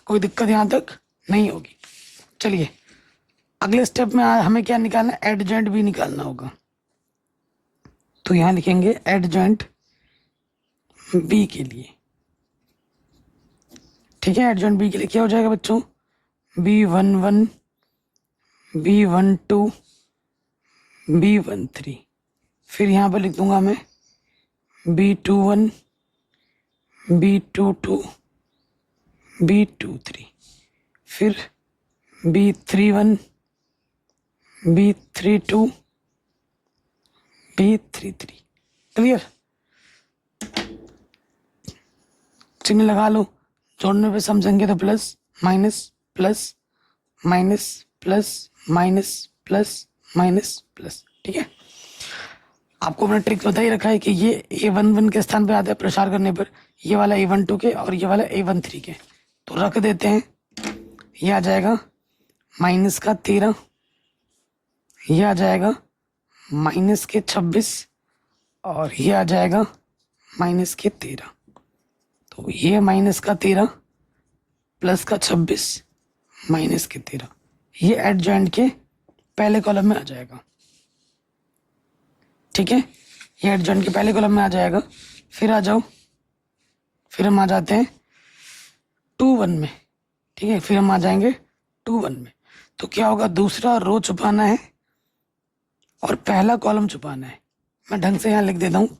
कोई दिक्कत यहाँ तक नहीं होगी। चलिए अगले स्टेप में हमें क्या निकालना है? एडजॉइंट बी निकालना होगा। तो यहाँ लिखेंगे एडजॉइंट बी के लिए। ठीक है, एडजॉइंट बी के लिए क्या हो जाएगा बच्चों? B11 B12 B13, फिर यहाँ पर लिख दूंगा मैं B21 B22 B23, फिर B31 B32 B33। क्लियर? चिन्ह लगा लो, जोड़ने पे समझेंगे तो plus minus plus minus plus minus plus minus plus. ठीक है, आपको मैंने ट्रिक बता ही रखा है कि ये A11 के स्थान पे आता है प्रसार करने पर, ये वाला A12 के और ये वाला A13 के, तो रख देते हैं। ये आ जाएगा माइनस का 13, ये आ जाएगा माइनस के 26 और ये आ जाएगा माइनस के 13। तो ये माइनस का 13 प्लस का 26 माइनस के 13, ये एडजॉइंट के पहले कॉलम में आ जाएगा। ठीक है, ये एडजॉइंट के पहले कॉलम में आ जाएगा। फिर आ जाओ, फिर हम आ जाते हैं 2-1 में। ठीक है, फिर हम आ जाएंगे 2-1 में। तो क्या होगा, दूसरा रो छुपाना है और पहला कॉलम छुपाना है। मैं ढंग से यहाँ लिख देता हूँ,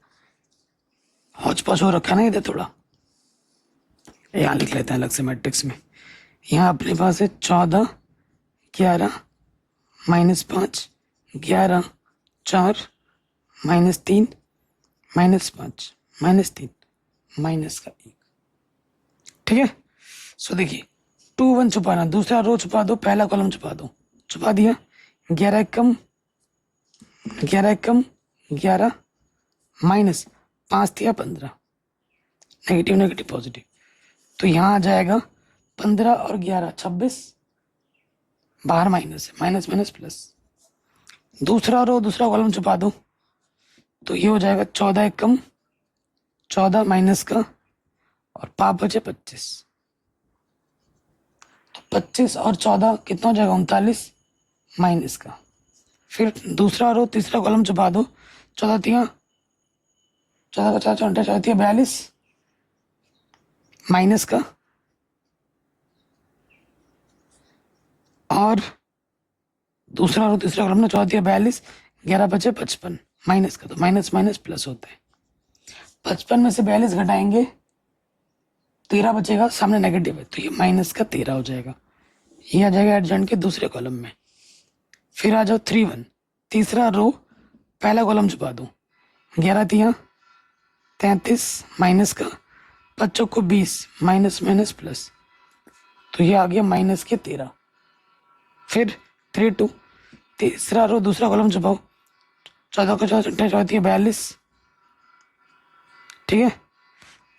हौच पौच हो रखा ना इधर थोड़ा, यहाँ लिख लेते हैं अलग से मैट्रिक्स में। यहाँ अपने पास है 14 11 -5 11 4 -3 -5 -3 माइनस का 1। ठीक है, सो देखिए 2-1 छुपाना, दूसरा रो छुपा दो, पहला कॉलम छुपा दो। छुपा दिया, 11 कम 11 माइनस 5 दिया 15, नेगेटिव नेगेटिव पॉजिटिव। तो यहाँ आ जाएगा 15 और 11 26, बाहर माइनस है, माइनस माइनस प्लस। दूसरा रो दूसरा कॉलम छुपा दो, तो ये हो जाएगा 14 कम 14 माइनस का और 5 बचे 25। तो 25 और 14 कितना हो जाएगा, 39 माइनस का। फिर दूसरा रो तीसरा कॉलम छुपा दो, 14 का 4 14 42 माइनस का और दूसरा रो तीसरा कॉलम ना 14 42 11 बचे 55 माइनस का। तो माइनस माइनस प्लस होता है, 55 में से 42 घटाएंगे 13 बचेगा, सामने नेगेटिव है तो ये माइनस का 13 हो जाएगा। ये आ जाएगा एडजॉइंट के दूसरे कॉलम में। फिर आ जाओ 3-1, तीसरा रो पहला कॉलम छुपा दो, 11 33 माइनस का 5 को 20 माइनस माइनस प्लस, तो ये आ गया माइनस के 13। फिर 3-2, तीसरा रो दूसरा कॉलम छुपाओ, 14 को 14 42। ठीक है,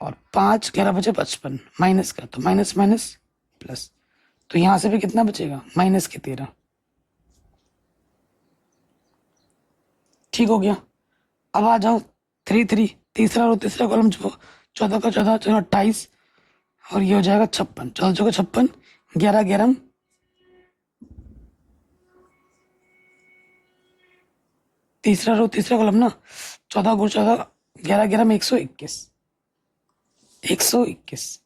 और 5 11 बचे 55 माइनस का, तो माइनस माइनस प्लस, तो यहां से भी कितना बचेगा, माइनस के 13। ठीक हो गया। अब आ जाओ 3-3, तीसरा रो तीसरा कॉलम छुपाओ, 14 का 14 28 और ये हो जाएगा 56, 14 का 56 11 11 तीसरा रो तीसरा कॉलम ना, 14 को 14 11 11 में 121 121।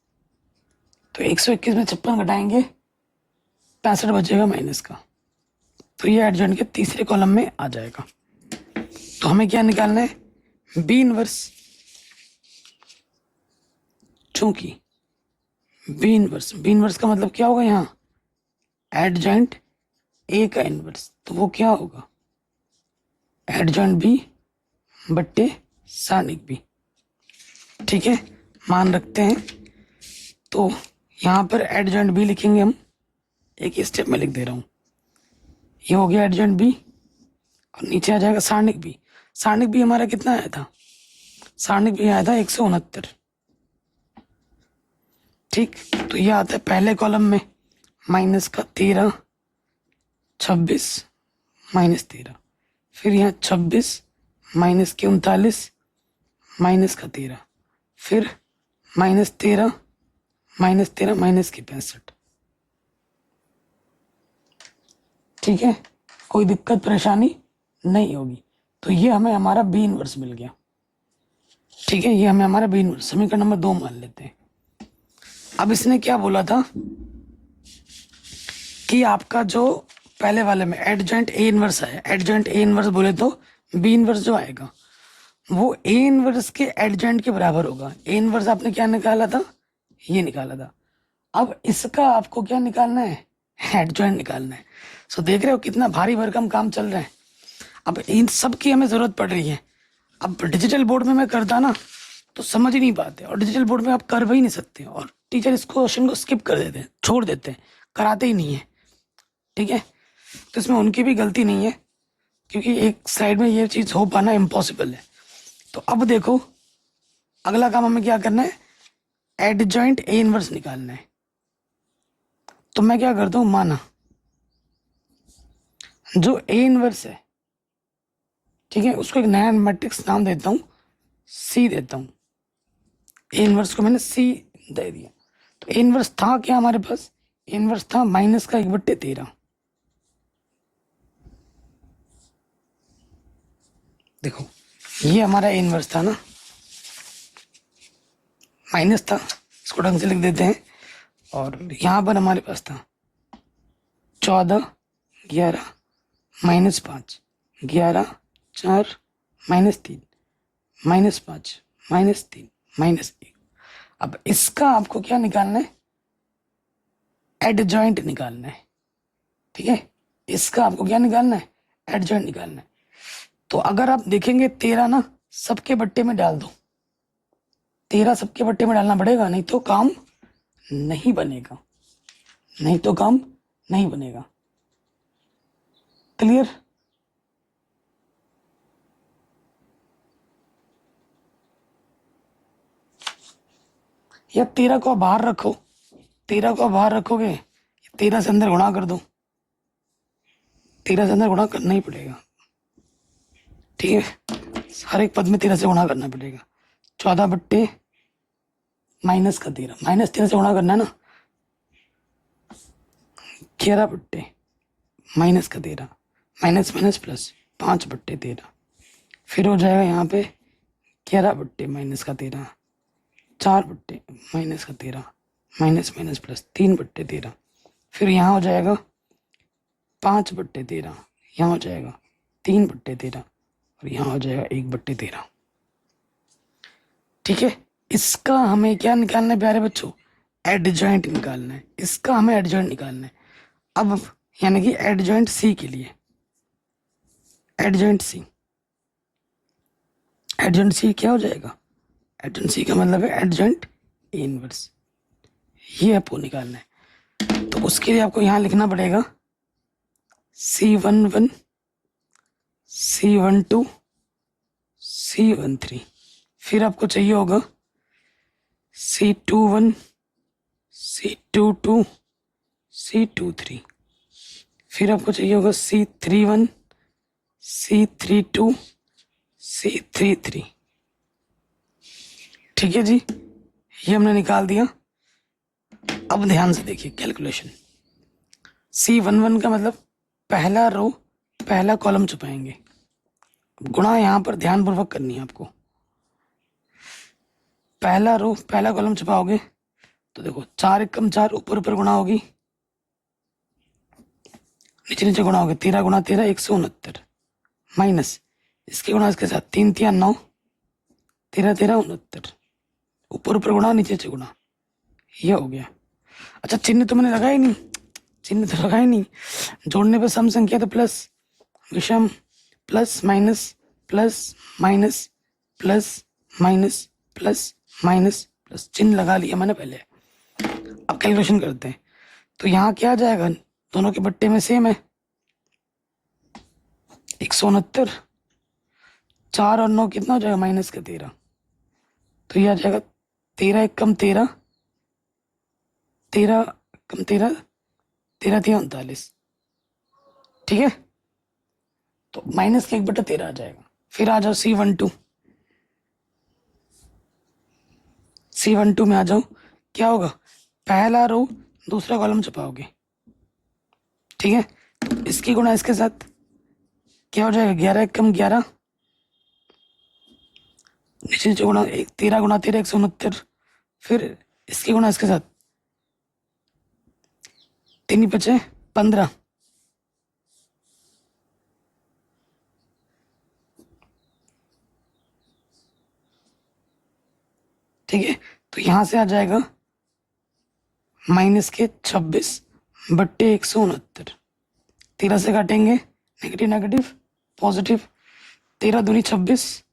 तो 121 में 56 घटाएंगे 65 बचेगा माइनस का, तो ये एडजॉइंट के तीसरे कॉलम में आ जाएगा। तो हमें क्या निकालना है, बी इनवर्स। चूंकि बी इनवर्स का मतलब क्या होगा, यहाँ एडजॉइंट ए का इनवर्स, तो वो क्या होगा, एडजॉइंट बी बट्टे सारणिक बी। ठीक है, मान रखते हैं। तो यहाँ पर एडजॉइंट बी लिखेंगे हम, एक ही स्टेप में लिख दे रहा हूँ। ये हो गया एडजॉइंट बी और नीचे आ जाएगा सारणिक बी। सारणिक बी हमारा कितना आया था, सारणिक बी आया था 169। ठीक, तो ये आता है पहले कॉलम में, माइनस का 13 26 माइनस 13, फिर यहाँ 26 माइनस के 39 माइनस का 13, फिर माइनस 13 माइनस 13 माइनस के 65। ठीक है, कोई दिक्कत परेशानी नहीं होगी। तो ये हमें हमारा बी इनवर्स मिल गया। ठीक है, ये हमें हमारा बी इनवर्स समीकरण नंबर 2 मान लेते हैं। अब इसने क्या बोला था कि आपका जो पहले वाले में एडजॉइंट ए इनवर्स है, एडजॉइंट ए इनवर्स बोले तो बी इनवर्स जो आएगा वो ए इनवर्स के एडजॉइंट के बराबर होगा। ए इनवर्स आपने क्या निकाला था, ये निकाला था। अब इसका आपको क्या निकालना है, एडजॉइंट निकालना है। सो देख रहे हो कितना भारी भरकम काम चल रहा है। अब इन सब की हमें ज़रूरत पड़ रही है। अब डिजिटल बोर्ड में मैं करता ना तो समझ ही नहीं पाते, और डिजिटल बोर्ड में आप कर भी नहीं सकते, और टीचर इस क्वेश्चन को स्किप कर देते हैं, छोड़ देते हैं, कराते ही नहीं है। ठीक है, तो इसमें उनकी भी गलती नहीं है, क्योंकि एक साइड में ये चीज़ हो पाना इम्पॉसिबल है। तो अब देखो अगला काम हमें क्या करना है, एडजॉइंट ए इनवर्स निकालना है। तो मैं क्या करता हूँ, माना जो ए इनवर्स है, ठीक है, उसको एक नया मैट्रिक्स नाम देता हूँ, सी देता हूँ। ए इनवर्स को मैंने सी दे दिया। तो ए इनवर्स था क्या हमारे पास, ए इनवर्स था माइनस का 1/13। देखो ये हमारा ए इनवर्स था ना, माइनस था, इसको ढंग से लिख देते हैं। और यहाँ पर हमारे पास था 14, 11, -5, 11, 4, -3, -5, -3, -1। अब इसका आपको क्या निकालना है, एडजॉइंट निकालना है। ठीक है, इसका आपको क्या निकालना है, एडजॉइंट निकालना है। तो अगर आप देखेंगे 13 ना सबके बट्टे में डाल दो, 13 सबके बट्टे में डालना पड़ेगा, नहीं तो काम नहीं बनेगा, नहीं तो काम नहीं बनेगा। क्लियर? या 13 को बाहर रखो, 13 को बाहर रखोगे, 13 से अंदर गुणा कर दो, 13 से अंदर गुणा करना ही पड़ेगा। ठीक है, हर एक पद में 13 से गुणा करना पड़ेगा। 14 बट्टे माइनस का 13, -13 से गुणा करना है ना, 11 बट्टे माइनस का 13, माइनस माइनस प्लस 5/13। फिर हो जाएगा यहाँ पे 11 बट्टे माइनस का 13, 4 बट्टे माइनस का 13, माइनस माइनस प्लस 3/13। फिर यहाँ हो जाएगा 5/13, यहाँ हो जाएगा 3/13, और यहाँ हो जाएगा 1/13। ठीक है, इसका हमें क्या निकालना है प्यारे बच्चों, एडजॉइंट निकालना है। इसका हमें एडजॉइंट निकालना है। अब यानी कि एडजॉइंट सी के लिए, एडजॉइंट सी, एडजॉइंट सी क्या हो जाएगा, एडजॉइंट सी का मतलब है एडजॉइंट ए इनवर्स, ये आपको निकालना है। तो उसके लिए आपको यहाँ लिखना पड़ेगा C11, C12, C13। फिर आपको चाहिए होगा C21, C22, C23। फिर आपको चाहिए होगा C31, C32, C33। ठीक है जी, ये हमने निकाल दिया। अब ध्यान से देखिए कैलकुलेशन। C11 का मतलब पहला रो पहला कॉलम छुपाएंगे, गुणा यहाँ पर ध्यानपूर्वक करनी है आपको। पहला रो पहला कॉलम छुपाओगे तो देखो 4 एकम 4, ऊपर ऊपर गुणा होगी, नीचे नीचे गुणा होगी, 13 × 13 169, माइनस इसके गुणा इसके साथ 3 × 9, 13 13 69, ऊपर ऊपर गुणा नीचे नीचे गुणा, ये हो गया। अच्छा चिन्ह तो मैंने लगाया ही नहीं, चिन्ह तो लगाया ही नहीं। जोड़ने पे सम संख्या तो प्लस, विषम plus minus plus minus plus minus plus minus plus, चिन्ह लगा लिया मैंने पहले। अब कैलकुलेशन करते हैं, तो यहाँ क्या आ जाएगा, दोनों के बट्टे में सेम है, 169, 4 और 9 कितना हो जाएगा, माइनस का 13। तो ये आ जाएगा 13 एकम 13, 13 कम 13, 13 3 39। ठीक है, तो माइनस का 1/13 आ जाएगा। फिर आ जाओ C12, C12 में आ जाओ, क्या होगा, पहला रो दूसरा कॉलम छुपाओगे। ठीक है, तो इसकी गुणा इसके साथ क्या हो जाएगा, 11 एकम 11, नीचे नीचे गुणा 13 × 13 169, फिर इसकी गुणा इसके साथ 3 बचे 15, ठीक है, तो यहाँ से आ जाएगा माइनस के 26 बट्टे 169। 13 से काटेंगे, नेगेटिव नेगेटिव पॉजिटिव, 13 दूनी 26,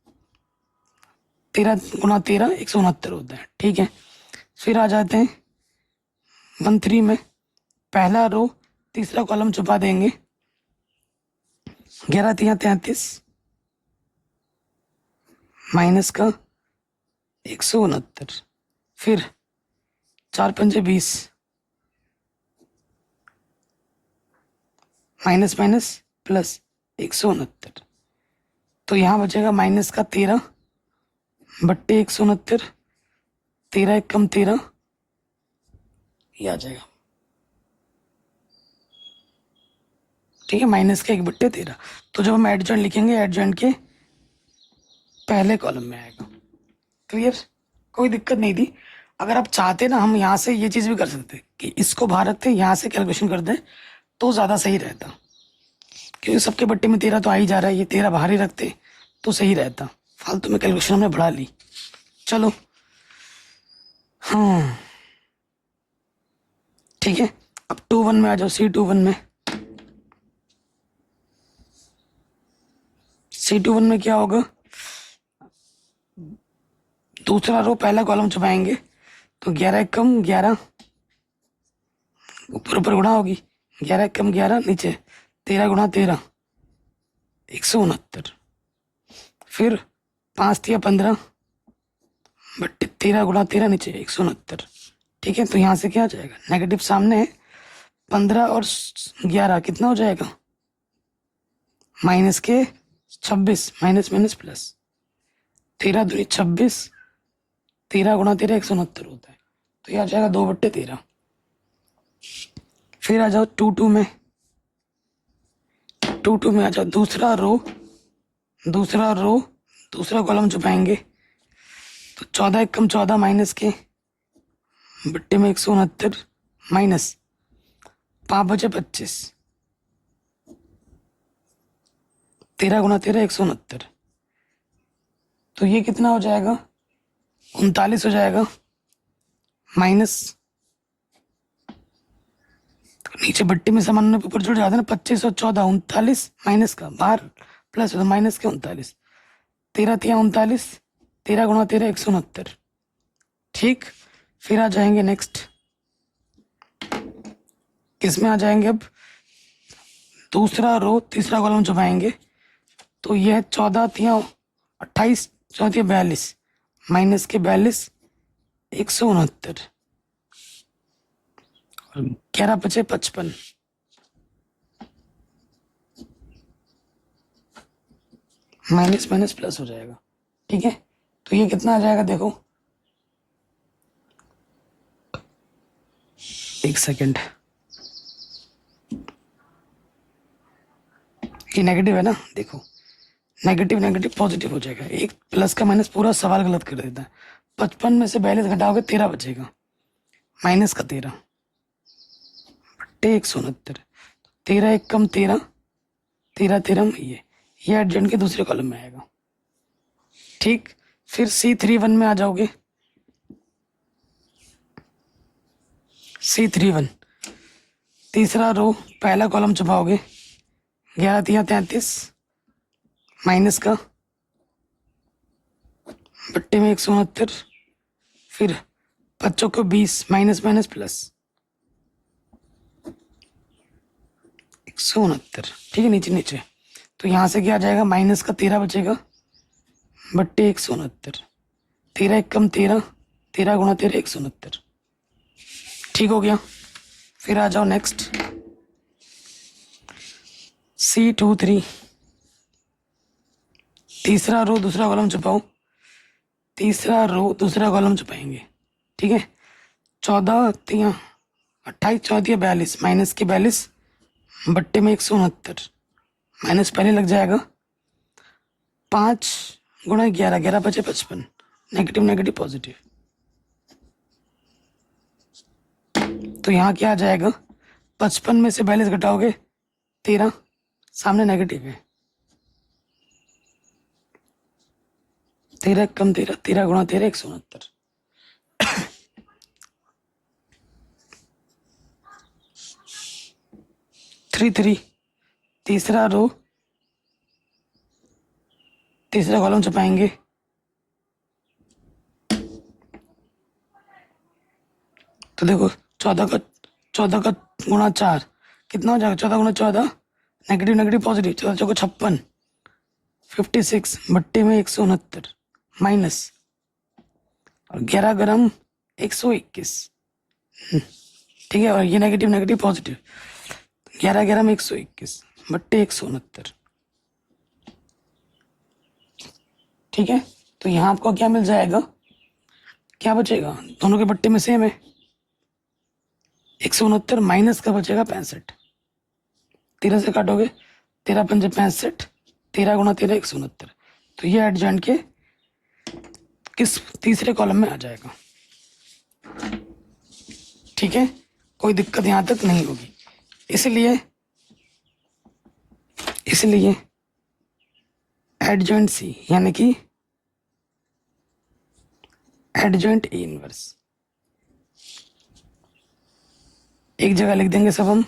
13 गुना 13 169 होता है। ठीक है, फिर आ जाते हैं 13 में, पहला रो तीसरा कॉलम छुपा देंगे, 11 तिया 33 माइनस का 169, फिर 4 पंजे 20 माइनस माइनस प्लस 169, तो यहाँ बचेगा माइनस का 13 बट्टे 169, 13 एक कम 13, ये आ जाएगा। ठीक है, माइनस का 1 बट्टे 13। तो जब हम एडजॉइंट लिखेंगे, एडजॉइंट के पहले कॉलम में आएगा। क्लियर, कोई दिक्कत नहीं थी। अगर आप चाहते ना, हम यहाँ से ये चीज़ भी कर सकते कि इसको बाहर रखते, यहाँ से कैलकुलेशन कर दें तो ज़्यादा सही रहता, क्योंकि सबके बट्टे में 13 तो आ ही जा रहा है, ये 13 बाहर ही रखते तो सही रहता। फालतू में कैलकुलेशन हमने बढ़ा ली। चलो, हाँ ठीक है, अब 2 1 में आ जाओ। C21 में, C21 में क्या होगा, दूसरा रो पहला कॉलम छुपाएंगे, तो 11 एक कम 11, ऊपर ऊपर गुणा होगी, 11 एक कम 11, नीचे 13 गुणा 13 169, फिर 5 तिया 15 बट्टे 13 गुणा 13, नीचे 169। ठीक है, तो यहाँ से क्या आ जाएगा, नेगेटिव सामने है, 15 और 11 कितना हो जाएगा, माइनस के 26, माइनस माइनस प्लस, 13 दूनी 26, 13 गुणा 13 169 होता है, तो ये आ जाएगा 2 बट्टे 13। फिर आ जाओ 2 2 में, 2 2 में आ जाओ, दूसरा रो दूसरा कॉलम छुपाएंगे, तो 14 एक कम 14 माइनस के बट्टे में 169 माइनस 5 बचे 25, 13 गुणा 13 169, तो ये कितना हो जाएगा, 39 हो जाएगा, माइनस, तो नीचे बट्टी में सामान ऊपर जुड़ जाते हैं ना, 25 और 14 39, माइनस का बाहर प्लस होता, माइनस के 39, 13 तिया 39, 13 गुणा 13 169। ठीक, फिर आ जाएंगे नेक्स्ट, किसमें आ जाएंगे, अब दूसरा रो तीसरा कॉलम छुपाएंगे, तो यह 14 तिया 28, 14 तिया 42 माइनस के 42 169, और 11 बचे 55, माइनस माइनस प्लस हो जाएगा। ठीक है, तो ये कितना आ जाएगा, देखो एक सेकेंड, ये नेगेटिव है ना, देखो नेगेटिव नेगेटिव पॉजिटिव हो जाएगा, एक प्लस का माइनस पूरा सवाल गलत कर देता है। 55 में से 42 घटाओगे 13 बचेगा, माइनस का 13 बट्टे 169, 13 एक कम 13, 13 13 में ये एडजॉइंट के दूसरे कॉलम में आएगा। ठीक, फिर C31 में आ जाओगे, C31 तीसरा रो पहला कॉलम छुपाओगे, 11 तिया 33 माइनस का बट्टे में 169, फिर 5 को 20 माइनस माइनस प्लस 169। ठीक है, नीचे नीचे, तो यहाँ से क्या आ जाएगा, माइनस का 13 बचेगा बट्टे 169, 13 एक कम 13, 13 गुणा 13 169। ठीक हो गया, फिर आ जाओ नेक्स्ट, C23 तीसरा रो दूसरा कॉलम छुपाओ, तीसरा रो दूसरा कॉलम छुपाएंगे। ठीक है, 14 तिया 28, 14 तिया 42 माइनस के 42 बट्टे में 169, माइनस पहले लग जाएगा, 5 गुणा 11, 11 बचे 55, नेगेटिव नेगेटिव पॉजिटिव, तो यहाँ क्या आ जाएगा, 55 में से 42 घटाओगे 13, सामने नेगेटिव है, 13 कम 13, 13 गुणा 13 169, 3 3, तीसरा रो तीसरा कॉलम छपाएंगे, तो देखो 14 का गुणा 4 कितना हो जाएगा, 14 गुणा 14 नेगेटिव नेगेटिव पॉजिटिव, 14 चौको 56, 56 बट्टे में 169 माइनस और 11 ग्राम 121, ठीक है। और ये नेगेटिव नेगेटिव पॉजिटिव, 11 ग्राम 121 बट्टे 169, ठीक है। तो यहाँ आपको क्या मिल जाएगा, क्या बचेगा, दोनों के बट्टे में सेम है, 169 माइनस का बचेगा 65, 13 से काटोगे 13 पंजे 65, 13 गुणा 13 169, तो ये एडजॉइंट के किस तीसरे कॉलम में आ जाएगा, ठीक है। कोई दिक्कत यहाँ तक नहीं होगी। इसलिए एडजॉइंट सी यानी कि एडजॉइंट ए इनवर्स एक जगह लिख देंगे सब हम,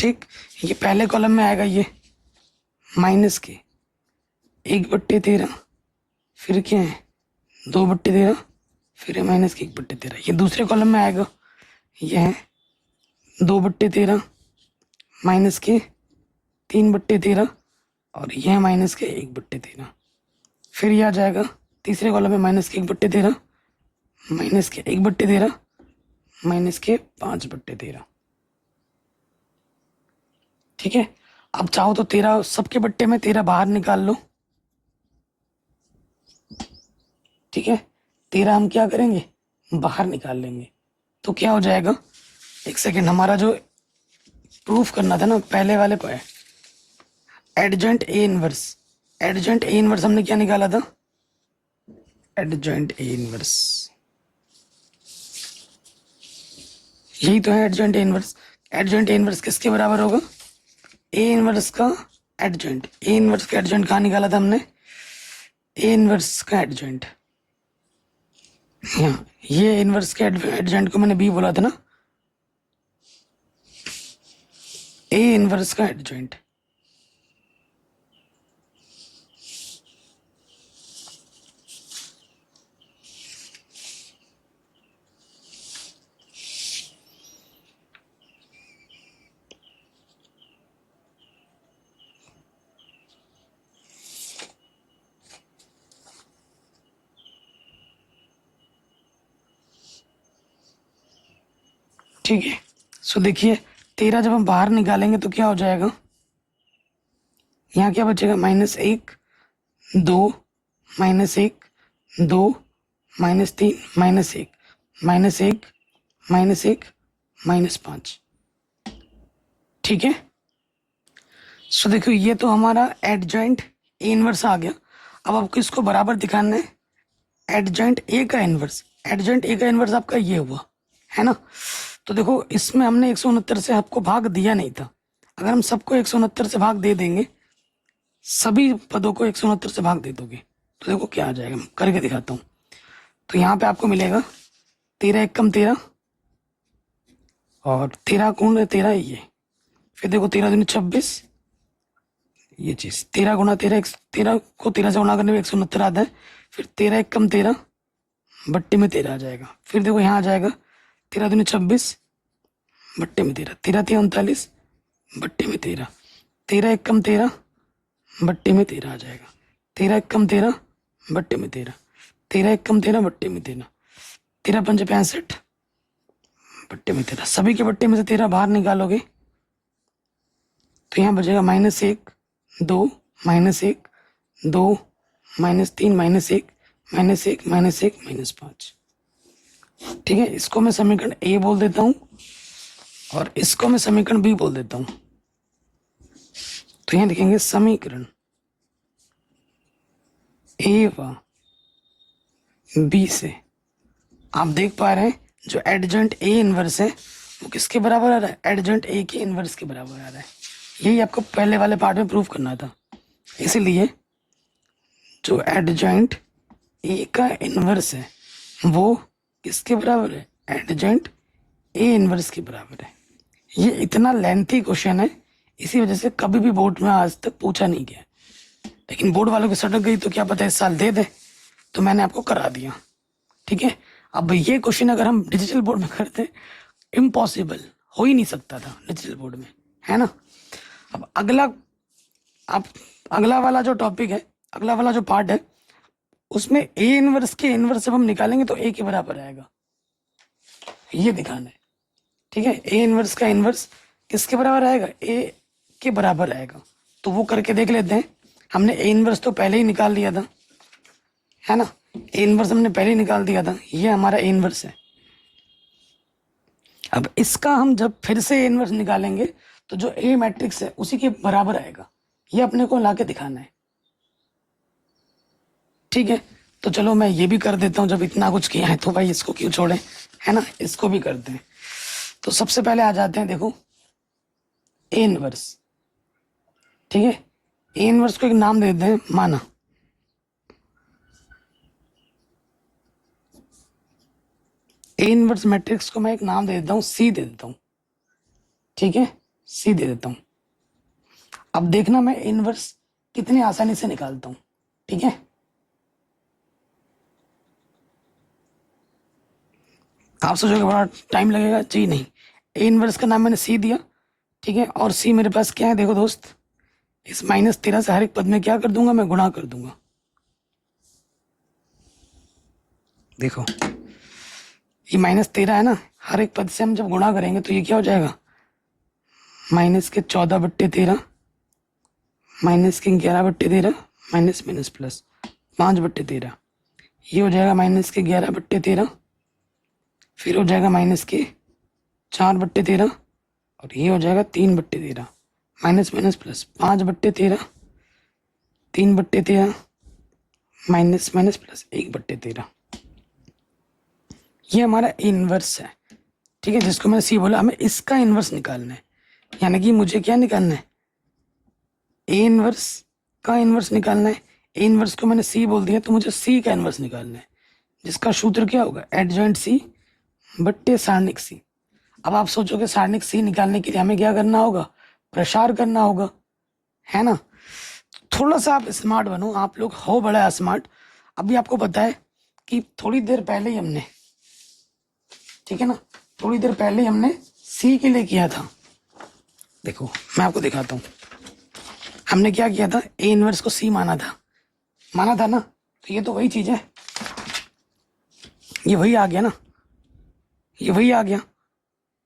ठीक। ये पहले कॉलम में आएगा, ये माइनस के 1/13, फिर क्या है 2/13, फिर है माइनस के 1/13। ये दूसरे कॉलम में आएगा, ये है 2/13 माइनस के 3/13 और यह है माइनस के 1/13। फिर यह आ जाएगा तीसरे कॉलम में माइनस के 1/13, माइनस के 1/13, माइनस के 5/13, ठीक है। अब चाहो तो 13 सबके बट्टे में 13 बाहर निकाल लो, ठीक है। 13 हम क्या करेंगे, बाहर निकाल लेंगे, तो क्या हो जाएगा, एक सेकेंड, हमारा जो प्रूफ करना था ना पहले वाले पे, adjoint A inverse, adjoint A inverse हमने क्या निकाला था, एडजॉइंट ए इनवर्स, यही तो है adjoint A inverse. Adjoint A inverse किसके बराबर होगा, ए इनवर्स का एडजॉइंट। ए इनवर्स का एडजॉइंट कहाँ निकाला था हमने, ए इनवर्स का एडजॉइंट, यहाँ ये इनवर्स के एडजॉइंट को मैंने बी बोला था ना, ए इनवर्स का एडजॉइंट, ठीक है। सो देखिए 13 जब हम बाहर निकालेंगे तो क्या हो जाएगा, यहाँ क्या बचेगा, -1 2 -1 2 -3 -1 -1 -1 -5, ठीक है। सो देखो ये तो हमारा एडजॉइंट ए इनवर्स आ गया। अब आपको इसको बराबर दिखाना है एडजॉइंट ए का इनवर्स। एडजॉइंट ए का इनवर्स आपका ये हुआ है ना। तो देखो इसमें हमने 169 से आपको भाग दिया नहीं था, अगर हम सबको 169 से भाग दे देंगे, सभी पदों को 169 से भाग दे दोगे, तो देखो क्या आ जाएगा, मैं करके दिखाता हूँ। तो यहाँ पे आपको मिलेगा 13 एकम 13 और 13 गुण 13 ये, फिर देखो 13 दूनी 26, ये चीज़ 13 गुणा 13, 13 को 13 से गुणा करने में 169 आता है, फिर 13 एकम 13 बट्टे में 13 आ जाएगा। फिर देखो यहाँ आ जाएगा 13 दूनी 26 बट्टे में 13, 13 3 39 बट्टे में 13, 13 एकम 13 बट्टे में 13 आ जाएगा, 13 एकम 13 बट्टे में 13, 13 एकम 13 बट्टे में 13, 13 पंजे 65 बट्टे में 13। सभी के बट्टे में से 13 बाहर निकालोगे तो यहाँ बचेगा -1 2 -1 2 -3 -1 -1 -1 -5, ठीक है। इसको मैं समीकरण ए बोल देता हूँ और इसको मैं समीकरण बी बोल देता हूँ। तो यहाँ लिखेंगे समीकरण ए व बी से आप देख पा रहे हैं जो एडजॉइंट ए इनवर्स है वो किसके बराबर आ रहा है, एडजॉइंट ए के इनवर्स के बराबर आ रहा है। यही आपको पहले वाले पार्ट में प्रूफ करना था। इसीलिए जो एडजॉइंट ए का इनवर्स है वो किसके बराबर है, एडजॉइंट ए इनवर्स के बराबर है। ये इतना लेंथी क्वेश्चन है, इसी वजह से कभी भी बोर्ड में आज तक पूछा नहीं गया, लेकिन बोर्ड वालों की सटक गई तो क्या पता इस साल दे दे, तो मैंने आपको करा दिया। ठीक है, अब ये क्वेश्चन अगर हम डिजिटल बोर्ड में करते, इम्पॉसिबल, हो ही नहीं सकता था डिजिटल बोर्ड में, है ना। अब अगला वाला जो टॉपिक है, अगला वाला जो पार्ट है, उसमें ए इनवर्स के इनवर्स जब हम निकालेंगे तो ए के बराबर आएगा, ये दिखाना है। ठीक है, ए इनवर्स का इनवर्स किसके बराबर आएगा, ए के बराबर आएगा। तो वो करके देख लेते हैं। हमने ए इनवर्स तो पहले ही निकाल दिया था, है ना, ए इनवर्स हमने पहले ही निकाल दिया था, ये हमारा ए इनवर्स है। अब इसका हम जब फिर से ए इनवर्स निकालेंगे तो जो ए मैट्रिक्स है उसी के बराबर आएगा, ये अपने को लाके दिखाना है। ठीक है, तो चलो मैं ये भी कर देता हूँ, जब इतना कुछ किया है तो भाई इसको क्यों छोड़ें, है ना, इसको भी करते हैं। तो सबसे पहले आ जाते हैं, देखो ए इनवर्स। ठीक है, ए इनवर्स को एक नाम दे देते हैं, माना ए इनवर्स मैट्रिक्स को मैं एक नाम दे देता हूँ, सी दे देता हूँ। ठीक है, सी दे देता हूँ। अब देखना मैं इनवर्स कितनी आसानी से निकालता हूँ। ठीक है, आप सोचोगे बड़ा टाइम लगेगा, जी नहीं, ए इनवर्स का नाम मैंने सी दिया। ठीक है, और सी मेरे पास क्या है, देखो दोस्त, इस -13 से हर एक पद में क्या कर दूंगा, मैं गुणा कर दूंगा। देखो ये -13 है ना, हर एक पद से हम जब गुणा करेंगे तो ये क्या हो जाएगा, -14/13, -11/13, माइनस माइनस प्लस 5/13, ये हो जाएगा -11/13, फिर हो जाएगा -4/13, और ये हो जाएगा 3/13, minus minus plus 5/13, 3/13, minus minus plus 1/13। ये हमारा इनवर्स है। ठीक है, जिसको मैंने सी बोला, हमें इसका इनवर्स निकालना है, यानी कि मुझे क्या निकालना है, ए इनवर्स का इनवर्स निकालना है। ए इनवर्स को मैंने सी बोल दिया, तो मुझे सी का इनवर्स निकालना है, जिसका सूत्र क्या होगा, एडजॉइंट सी बट्टे सारणिक सी। अब आप सोचोगे सारणिक सी निकालने के लिए हमें क्या करना होगा, प्रसार करना होगा, है ना। थोड़ा सा आप स्मार्ट बनो, आप लोग हो बड़ा स्मार्ट। अभी आपको पता है कि थोड़ी देर पहले ही हमने, ठीक है ना, थोड़ी देर पहले ही हमने सी के लिए किया था। देखो मैं आपको दिखाता हूँ, हमने क्या किया था, ए इनवर्स को सी माना था ना, तो ये तो वही चीज है, ये वही आ गया ना, ये वही आ गया।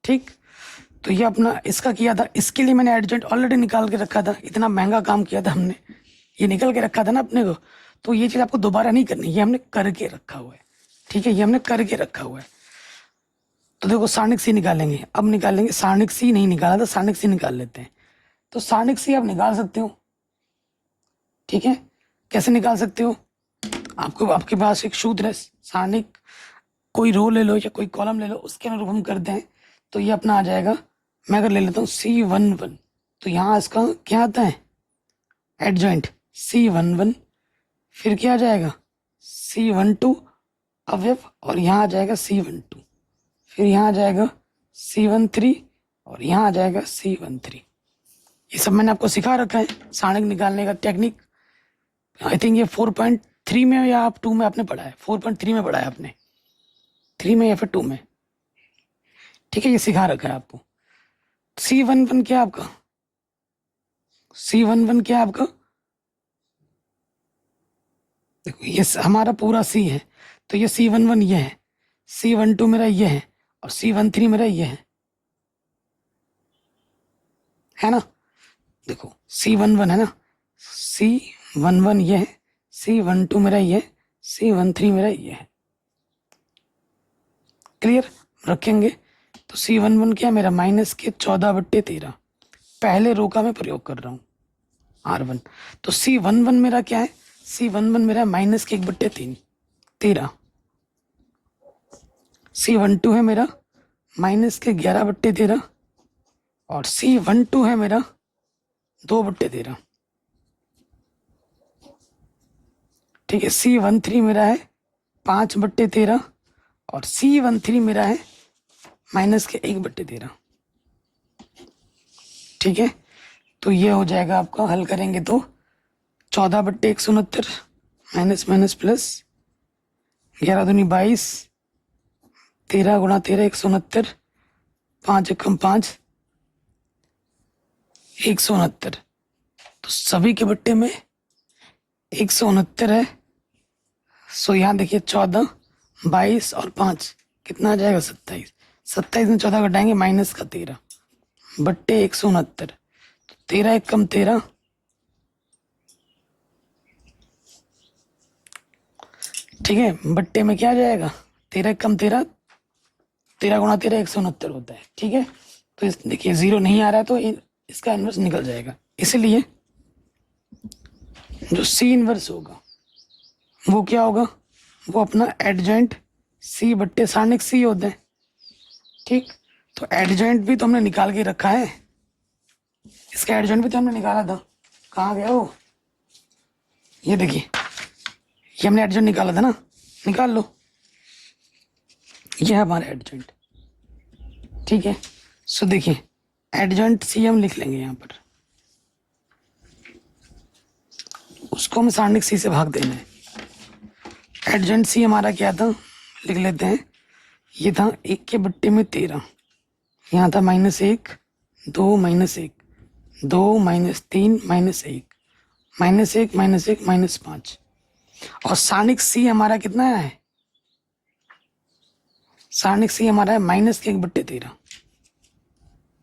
ठीक, तो ये अपना इसका किया था, इसके लिए मैंने एडजॉइंट ऑलरेडी निकाल के रखा था, इतना महंगा काम किया था हमने, ये निकल के रखा था ना अपने को, तो ये चीज आपको दोबारा नहीं करनी, ये हमने करके रखा हुआ है। ठीक है, ये हमने करके रखा हुआ है। तो देखो सारणिक सी निकालेंगे, अब निकालेंगे, सारणिक सी नहीं निकाला था, सारणिक सी निकाल लेते हैं। तो सारणिक सी आप निकाल सकते हो। ठीक है, कैसे निकाल सकते हो, आपको, आपके पास एक सूत्र है, सारणिक कोई रो ले लो या कोई कॉलम ले लो, उसके अनुरूप हम करते हैं। तो ये अपना आ जाएगा, मैं अगर ले लेता हूँ C11, तो यहाँ इसका क्या आता है, एडजॉइंट C11, फिर क्या आ जाएगा C12 अवयव, और यहाँ आ जाएगा C12, फिर यहाँ आ जाएगा C13, और यहाँ आ जाएगा C13। ये सब मैंने आपको सिखा रखा है, सारणिक निकालने का टेक्निक। आई थिंक ये 4.3 में या आप 2 में आपने पढ़ा है, 4.3 में पढ़ा है आपने, 3 में या फिर 2 में। ठीक है, ये सिखा रखा है आपको। C11 क्या आपका, C11 क्या आपका, देखो ये हमारा पूरा C है, तो ये C11 ये है, C12 मेरा ये है, और C13 मेरा ये है ना। देखो C11 है ना, C11 ये है, C12 मेरा ये है, C13 मेरा ये है। क्लियर रखेंगे, तो C11 क्या मेरा -14/13, पहले रो का मैं प्रयोग कर रहा हूँ, R1। तो C11 मेरा क्या है, C11 मेरा -1/3, 13। C12 है मेरा -11/13, और C12 है मेरा 2/13। ठीक है, C13 मेरा है 5/13, और C13 मेरा है माइनस के 1/13। ठीक है, तो ये हो जाएगा आपका, हल करेंगे तो 14/169 माइनस माइनस प्लस 11 दूनी 22, 13 गुणा 13 169, 5 एकम 5 169। तो सभी के बट्टे में 169 है। सो यहाँ देखिए 14, 22 और 5 कितना आ जाएगा 27। 27 में 14 घटाएंगे माइनस का 13 बट्टे 169। 13 एकम 13, ठीक है, बट्टे में क्या आ जाएगा 13 एकम 13, 13 गुणा 13 169 होता है। ठीक है, तो इस देखिए 0 नहीं आ रहा है तो इसका इन्वर्स निकल जाएगा। इसलिए जो सी इन्वर्स होगा वो क्या होगा, वो अपना एडजॉइंट सी बट्टे सारणिक सी होते हैं। ठीक, तो एडजॉइंट भी तो हमने निकाल के रखा है, इसका एडजॉइंट भी तो हमने निकाला था। कहाँ गया वो, ये देखिए, ये हमने एडजॉइंट निकाला था ना, निकाल लो, ये है हमारा एडजॉइंट। ठीक है, सो देखिए एडजॉइंट सी हम लिख लेंगे यहाँ पर, उसको हमें सारणिक सी से भाग देना है। एडजॉइंट सी हमारा क्या था, लिख लेते हैं, ये था 1 के बट्टे में 13, यहाँ था -1, 2 -1, 2 -3 -1, -1 -1 -5। और सारणिक सी हमारा कितना है, सारणिक सी हमारा है -1/13।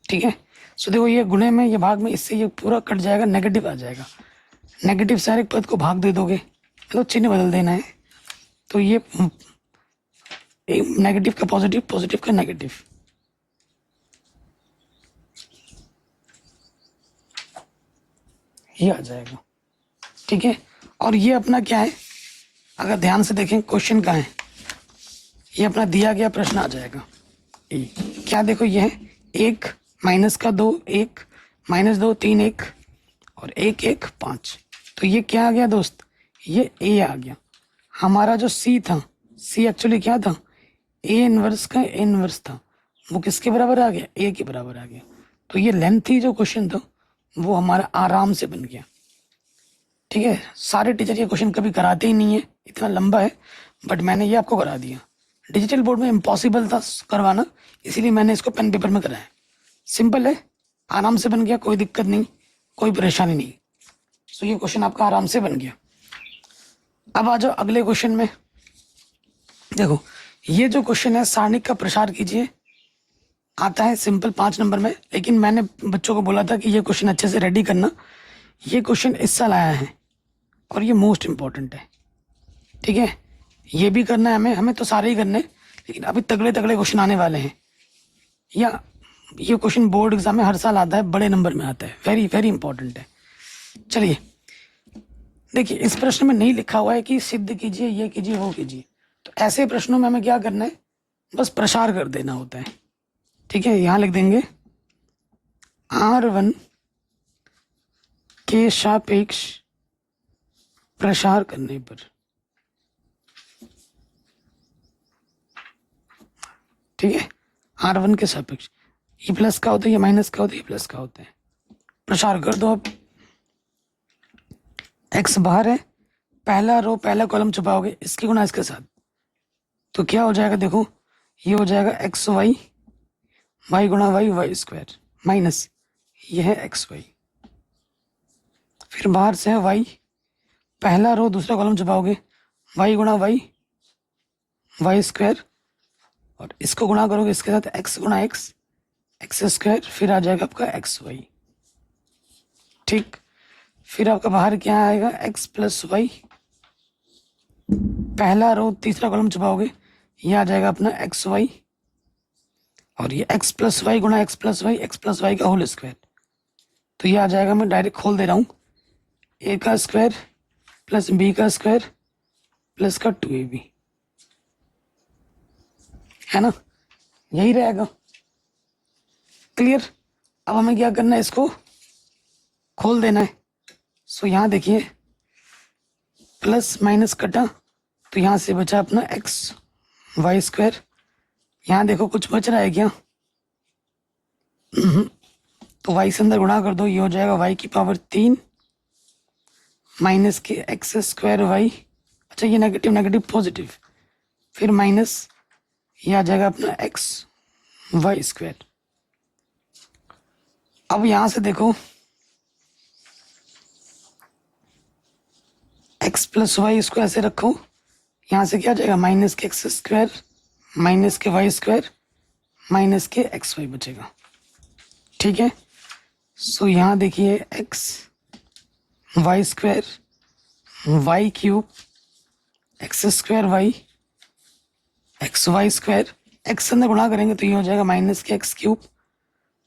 ठीक है, सो देखो ये गुणे में, ये भाग में, इससे ये पूरा कट जाएगा, नेगेटिव आ जाएगा। नेगेटिव से हर एक पद को भाग दे दोगे, मतलब चिन्ह बदल देना है, तो ये नेगेटिव का पॉजिटिव, पॉजिटिव का नेगेटिव। ये आ जाएगा। ठीक है, और ये अपना क्या है, अगर ध्यान से देखें क्वेश्चन का है, ये अपना दिया गया प्रश्न आ जाएगा। क्या देखो, ये है 1 माइनस का 2 1 -2 3 1 और 1 1 5। तो ये क्या आ गया दोस्त, ये ए आ गया। हमारा जो सी था, सी एक्चुअली क्या था, ए इनवर्स का इनवर्स था, वो किसके बराबर आ गया, ए के बराबर आ गया। तो ये लेंथी जो क्वेश्चन था वो हमारा आराम से बन गया। ठीक है, सारे टीचर ये क्वेश्चन कभी कराते ही नहीं है, इतना लंबा है, बट मैंने ये आपको करा दिया। डिजिटल बोर्ड में इम्पॉसिबल था करवाना, इसीलिए मैंने इसको पेन पेपर में कराया। सिंपल है, आराम से बन गया, कोई दिक्कत नहीं, कोई परेशानी नहीं। तो ये क्वेश्चन आपका आराम से बन गया। अब आ जाओ अगले क्वेश्चन में। देखो ये जो क्वेश्चन है, सारणिक का प्रसार कीजिए, आता है सिंपल 5 नंबर में, लेकिन मैंने बच्चों को बोला था कि ये क्वेश्चन अच्छे से रेडी करना। ये क्वेश्चन इस साल आया है और ये मोस्ट इम्पॉर्टेंट है। ठीक है, ये भी करना है हमें तो सारे ही करने, लेकिन अभी तगड़े तगड़े क्वेश्चन आने वाले हैं। या ये क्वेश्चन बोर्ड एग्जाम में हर साल आता है, बड़े नंबर में आता है, वेरी वेरी इंपॉर्टेंट है। चलिए देखिए, इस प्रश्न में नहीं लिखा हुआ है कि सिद्ध कीजिए, ये कीजिए, वो कीजिए, तो ऐसे प्रश्नों में हमें क्या करना है, बस प्रसार कर देना होता है। ठीक है, यहाँ लिख देंगे R1 के सापेक्ष प्रसार करने पर। ठीक है, R1 के सापेक्ष, ये प्लस का होता है, ये माइनस का होता है, ये प्लस का होता है। प्रसार कर दो। अब x बाहर है, पहला रो पहला कॉलम छुपाओगे, इसके गुणा इसके साथ, तो क्या हो जाएगा, देखो ये हो जाएगा एक्स वाई, वाई गुणा वाई, वाई स्क्वायर, माइनस ये है एक्स वाई। फिर बाहर से है वाई, पहला रो दूसरा कॉलम छुपाओगे, वाई गुणा वाई, वाई स्क्वायर, और इसको गुणा करोगे इसके साथ, एक्स गुणा एक्स, एक्स स्क्वायर, फिर आ जाएगा आपका एक्स वाई। ठीक, फिर आपका बाहर क्या आएगा, एक्स प्लस वाई, पहला रो तीसरा कॉलम छुपाओगे, ये आ जाएगा अपना एक्स वाई, और ये एक्स प्लस वाई गुणा X plus Y, X plus Y का होल स्क्वायर। तो ये आ जाएगा, मैं डायरेक्ट खोल दे रहा हूँ, ए का स्क्वायर प्लस बी का स्क्वायर प्लस का 2ab, है ना, यही रहेगा। क्लियर, अब हमें क्या करना है, इसको खोल देना है। सो यहाँ देखिए प्लस माइनस कटा, तो यहाँ से बचा अपना एक्स वाई स्क्वायर, यहाँ देखो कुछ बच रहा है क्या? तो y से अंदर गुणा कर दो, ये हो जाएगा y की पावर 3 माइनस के एक्स स्क्वायर वाई। अच्छा ये नेगेटिव नेगेटिव पॉजिटिव, फिर माइनस ये आ जाएगा अपना एक्स वाई स्क्वायर। अब यहां से देखो x प्लस वाई इसको ऐसे रखो, यहाँ से क्या आ जाएगा माइनस के एक्स स्क्वायर माइनस के वाई स्क्वायर माइनस के एक्स वाई बचेगा। ठीक है, सो यहाँ देखिए X Y square Y cube X square Y x Y square, X अंदर गुणा करेंगे तो ये हो जाएगा माइनस के एक्स क्यूब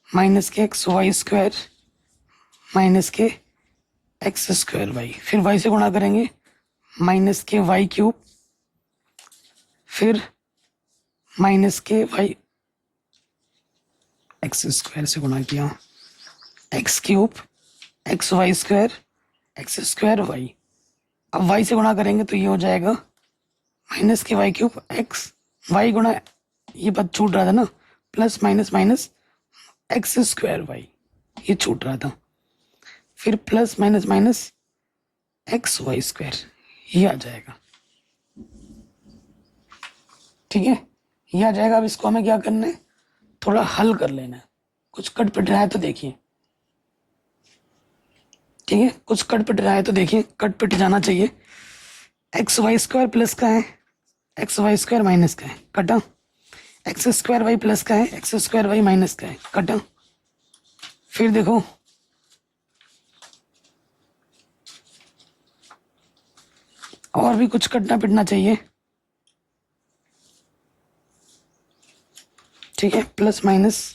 माइनस के एक्स वाई स्क्वायर माइनस के एक्स स्क्वायर वाई, फिर वाई से गुणा करेंगे माइनस के वाई क्यूब, फिर माइनस के वाई एक्स स्क्वायर से गुणा किया X cube X Y square Y. अब वाई से गुणा करेंगे तो ये हो जाएगा माइनस के वाई क्यूब एक्स वाई गुणा, ये पद छूट रहा था ना, plus minus minus X square Y, ये छूट रहा था, फिर plus minus minus X Y square, ये आ जाएगा। ठीक है, ये आ जाएगा। अब इसको हमें क्या करना है, थोड़ा हल कर लेना है। कुछ कट पिट रहा है तो देखिए, ठीक है, कुछ कट पिट रहा है तो देखिए, कट पिट जाना चाहिए। एक्स वाई स्क्वायर प्लस का है, एक्स वाई स्क्वायर माइनस का है, कटा। एक्स स्क्वायर वाई प्लस का है, एक्स स्क्वायर वाई माइनस का है, कटा। फिर देखो और भी कुछ कटना पिटना चाहिए। ठीक है, प्लस माइनस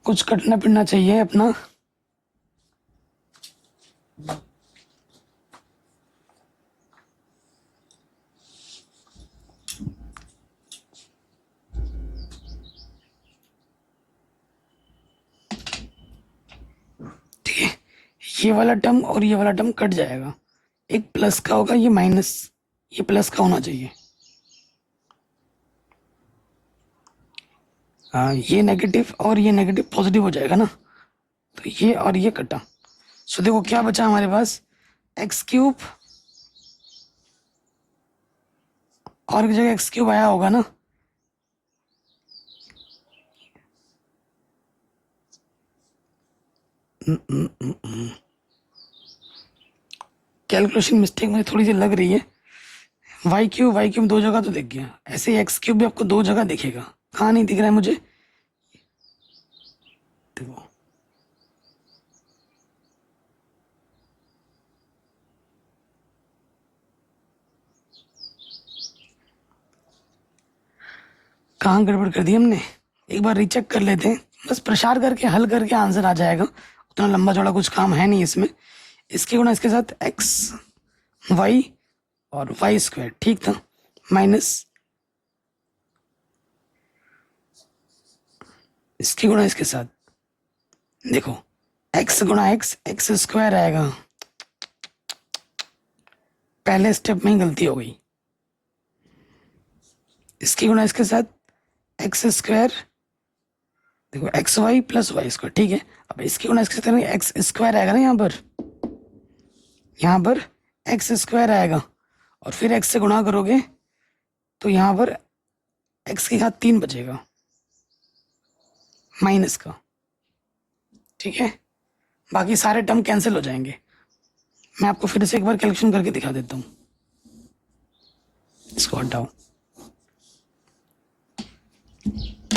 कुछ कटना पिटना चाहिए अपना। ठीक है, ये वाला टर्म और ये वाला टर्म कट जाएगा, एक प्लस का होगा, ये माइनस, ये प्लस का होना चाहिए। ये नेगेटिव और ये नेगेटिव पॉजिटिव हो जाएगा ना, तो ये और ये कटा। सो देखो क्या बचा हमारे पास, एक्स क्यूब और एक जगह एक्स क्यूब आया होगा ना, कैलकुलेशन मिस्टेक मुझे थोड़ी सी लग रही है। वाई क्यूब दो जगह तो दिख गया, ऐसे ही एक्स क्यूब भी आपको दो जगह दिखेगा। कहाँ नहीं दिख रहा है मुझे, देखो कहाँ गड़बड़ कर दी हमने, एक बार रीचेक कर लेते हैं। बस प्रसार करके हल करके आंसर आ जाएगा, उतना लंबा चौड़ा कुछ काम है नहीं इसमें। इसके गुणा इसके साथ एक्स वाई और वाई स्क्वायर, ठीक था, माइनस इसके गुणा इसके साथ, देखो एक्स गुणा एक्स एक्स स्क्वायर आएगा, पहले स्टेप में ही गलती हो गई। इसकी गुणा इसके साथ एक्स स्क्वायर, देखो X Y plus Y square, ठीक है। अब इसकी गुणा इसके साथ एक्स स्क्वायर आएगा ना, यहाँ पर एक्स स्क्वायर आएगा, और फिर एक्स से गुणा करोगे तो यहाँ पर एक्स की घात 3 बचेगा माइनस का, ठीक है। बाकी सारे टर्म कैंसिल हो जाएंगे। मैं आपको फिर से एक बार कैलकुलेशन करके दिखा देता हूँ, इसको हटाओ,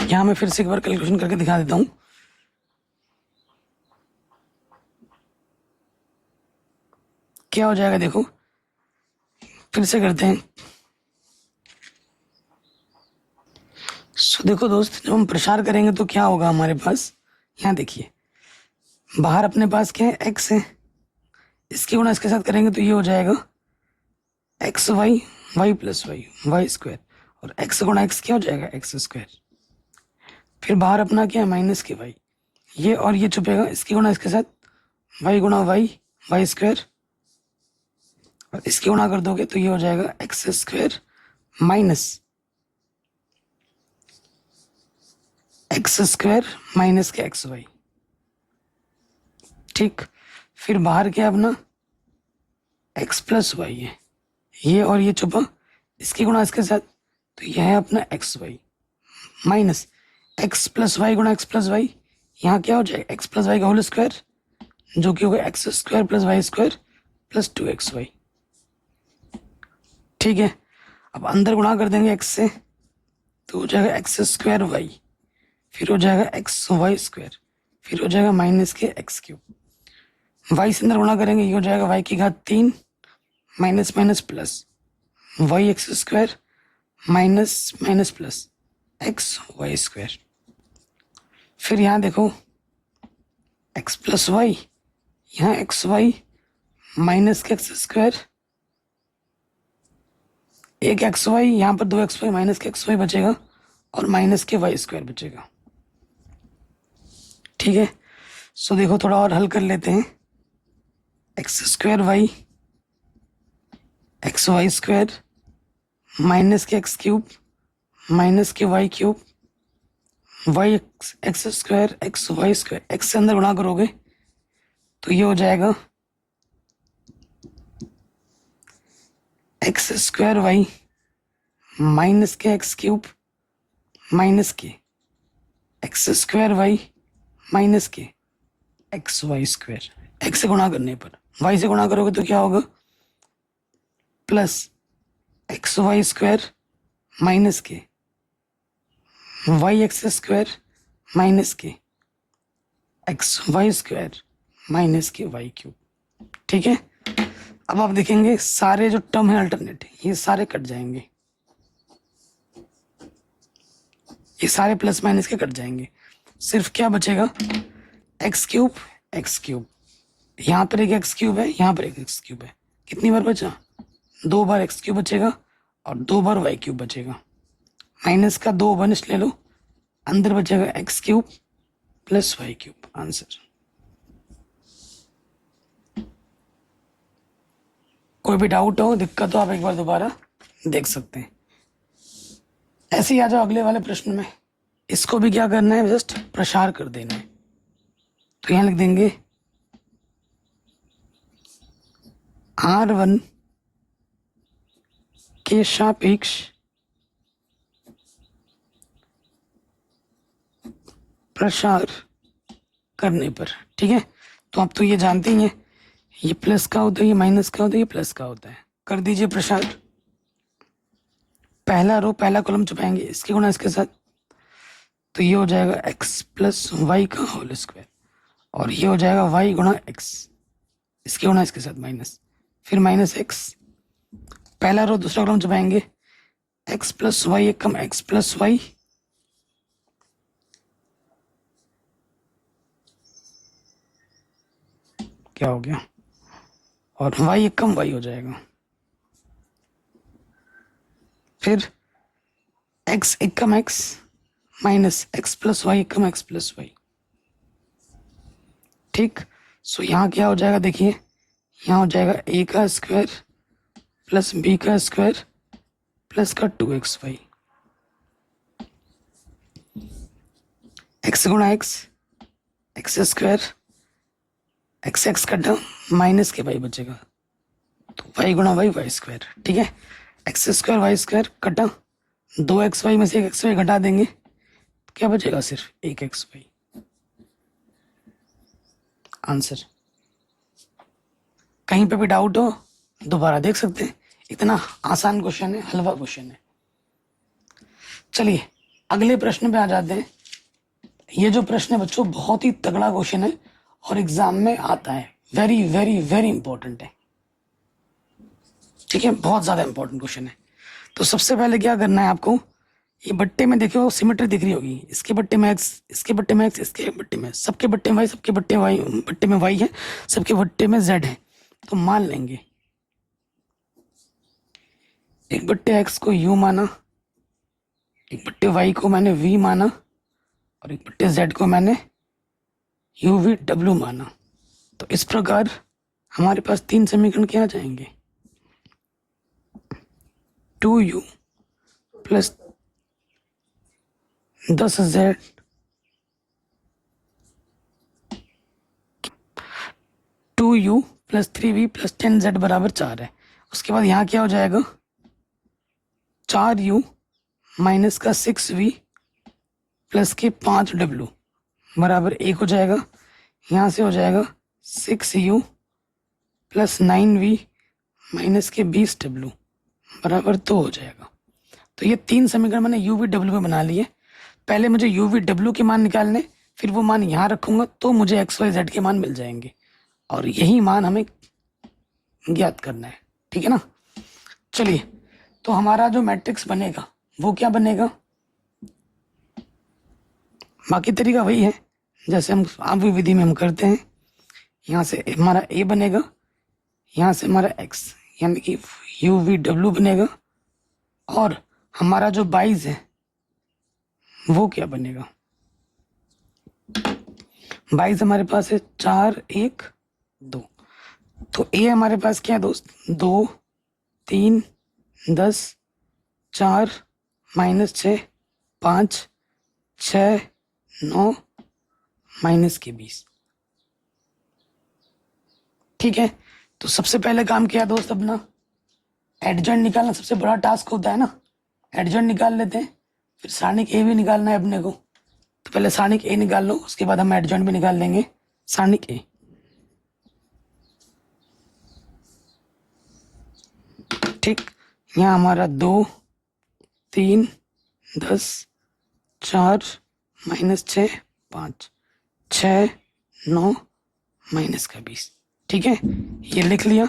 यहाँ मैं फिर से एक बार कैलकुलेशन करके दिखा देता हूँ। क्या हो जाएगा देखो, फिर से करते हैं। देखो दोस्त, जब हम प्रसार करेंगे तो क्या होगा हमारे पास, यहाँ देखिए बाहर अपने पास क्या है, एक्स है, इसकी गुणा इसके साथ करेंगे तो ये हो जाएगा X Y Y plus Y Y square, और एक्स गुणा एक्स क्या हो जाएगा एक्स स्क्वायर, फिर बाहर अपना क्या है माइनस के वाई, ये और ये छुपेगा, इसकी गुणा इसके साथ वाई गुणा वाई वाई स्क्वायर, और इसकी गुणा कर दोगे तो ये हो जाएगा x square minus X square minus के एक्स वाई, ठीक। फिर बाहर क्या अपना एक्स प्लस वाई है, ये और ये छुपा, इसकी गुणा इसके साथ, तो यह है अपना X Y minus X plus Y गुणा एक्स प्लस वाई, यहाँ क्या हो जाएगा एक्स प्लस वाई का होल स्क्वायर, जो कि होगा X square plus Y square plus 2xy, ठीक है। अब अंदर गुणा कर देंगे एक्स से, तो हो जाएगा एक्स स्क्वायर वाई, फिर हो जाएगा एक्स वाई स्क्वायर, फिर हो जाएगा माइनस के एक्स क्यूब, वाई से अंदर गुणा करेंगे, ये हो जाएगा वाई की घात 3 minus minus plus Y x square minus minus plus x Y square. फिर यहाँ देखो एक्स प्लस वाई, यहाँ एक्स वाई माइनस के एक्स स्क्वायर, एक एक्स वाई, यहाँ पर 2xy माइनस के एक्स वाई बचेगा और माइनस के वाई स्क्वायर बचेगा, ठीक है। सो देखो थोड़ा और हल कर लेते हैं, x square Y x Y square minus के एक्स क्यूब माइनस के Y cube, y x square x Y square, x से अंदर गुणा करोगे तो ये हो जाएगा एक्स स्क्वायर वाई माइनस के एक्स क्यूब माइनस के एक्स स्क्वायर वाई माइनस के एक्स वाई स्क्वायर, एक्स से गुणा करने पर, वाई से गुणा करोगे तो क्या होगा plus x Y square minus के वाई एक्स स्क्वायर माइनस के एक्स वाई स्क्वायर माइनस के वाई क्यूब, ठीक है। अब आप देखेंगे सारे जो टर्म है अल्टरनेट, ये सारे कट जाएंगे, ये सारे प्लस माइनस के कट जाएंगे, सिर्फ क्या बचेगा एक्स क्यूब, यहाँ पर एक एक्स क्यूब है, यहाँ पर एक एक्स क्यूब है, कितनी बार बचा 2 बार एक्स क्यूब बचेगा और 2 बार वाई क्यूब बचेगा, माइनस का 2 वनिश ले लो, अंदर बचेगा x cube plus y cube, answer. कोई भी डाउट हो दिक्कत हो आप एक बार दोबारा देख सकते हैं। ऐसे ही आ जाओ अगले वाले प्रश्न में, इसको भी क्या करना है जस्ट प्रसार कर देना है, तो यहां लिख देंगे R1 के सापेक्ष प्रसार करने पर, ठीक है। तो आप तो ये जानते ही हैं, ये प्लस का होता है, ये माइनस का होता है, ये प्लस का होता है, कर दीजिए प्रसार। पहला रो पहला कॉलम छुपाएंगे, इसके गुणा इसके साथ, तो ये हो जाएगा x प्लस वाई का होल स्क्वायर, और ये हो जाएगा y गुणा x, इसके गुणा इसके साथ माइनस, फिर माइनस x, पहला रो दूसरा कॉलम छुपाएंगे, x प्लस वाई एक कम x प्लस वाई, क्या हो गया, और y एक कम y हो जाएगा, फिर x एक कम x minus x plus y एक कम x प्लस वाई, ठीक। सो यहाँ क्या हो जाएगा देखिए, यहाँ हो जाएगा a का स्क्वायर प्लस b का स्क्वायर प्लस का 2xy, x गुणा x स्क्वायर x कटा माइनस के y बचेगा, तो y गुणा y स्क्वायर, ठीक है। एक्स स्क्वायर वाई स्क्वायर कटा 2xy में से एक xy घटा देंगे, तो क्या बचेगा सिर्फ एक xy, आंसर। कहीं पे भी डाउट हो दोबारा देख सकते हैं, इतना आसान क्वेश्चन है, हलवा क्वेश्चन है। चलिए अगले प्रश्न पे आ जाते हैं। ये जो प्रश्न है बच्चों बहुत ही तगड़ा क्वेश्चन है और एग्जाम में आता है, वेरी वेरी वेरी इंपॉर्टेंट है, ठीक है, बहुत ज्यादा इंपॉर्टेंट क्वेश्चन है। तो सबसे पहले क्या करना है आपको, ये बट्टे में देखिए सिमेट्री दिख रही होगी, इसके बट्टे में एक्स, इसके बट्टे में एक्स, इसके बट्टे में, सबके बट्टे में वाई, सबके बट्टे वाई, बट्टे में वाई है, सबके बट्टे में जेड है। तो मान लेंगे एक बट्टे एक्स को यू माना, एक बट्टे वाई को मैंने वी माना और एक बट्टे जेड को मैंने यू वी डब्ल्यू माना। तो इस प्रकार हमारे पास 3 समीकरण क्या आ जाएंगे, 2u plus 10z 2u plus 3v plus 10z बराबर 4 है। उसके बाद यहाँ क्या हो जाएगा, 4u माइनस का 6v प्लस के 5w बराबर 1 हो जाएगा। यहाँ से हो जाएगा 6u प्लस 9v माइनस के 20w बराबर 2 हो जाएगा। तो ये 3 समीकरण मैंने u v w में बना लिए। पहले मुझे u v w के मान निकालने, फिर वो मान यहाँ रखूँगा तो मुझे x y z के मान मिल जाएंगे, और यही मान हमें ज्ञात करना है। ठीक है ना। चलिए, तो हमारा जो मैट्रिक्स बनेगा वो क्या बनेगा, बाकी तरीका वही है जैसे हम आपकी विधि में हम करते हैं। यहाँ से हमारा a बनेगा, यहाँ से हमारा x यानी कि u v w बनेगा, और हमारा जो 22 है वो क्या बनेगा, 22 हमारे पास है 4 1 2। तो a हमारे पास क्या है दोस्त, 2 3 10 4 माइनस 6 5 6 9 माइनस के 20। ठीक है। तो सबसे पहले काम किया दोस्त अपना एडजॉइंट निकालना सबसे बड़ा टास्क होता है ना। एडजॉइंट निकाल लेते हैं, फिर सारणिक ए भी निकालना है अपने को। तो पहले सारणिक ए निकाल लो, उसके बाद हम एडजॉइंट भी निकाल लेंगे। सारणिक ए, ठीक, यहाँ हमारा 2 3 10 4 माइनस 6 5 6 9 माइनस का 20। ठीक है, ये लिख लिया।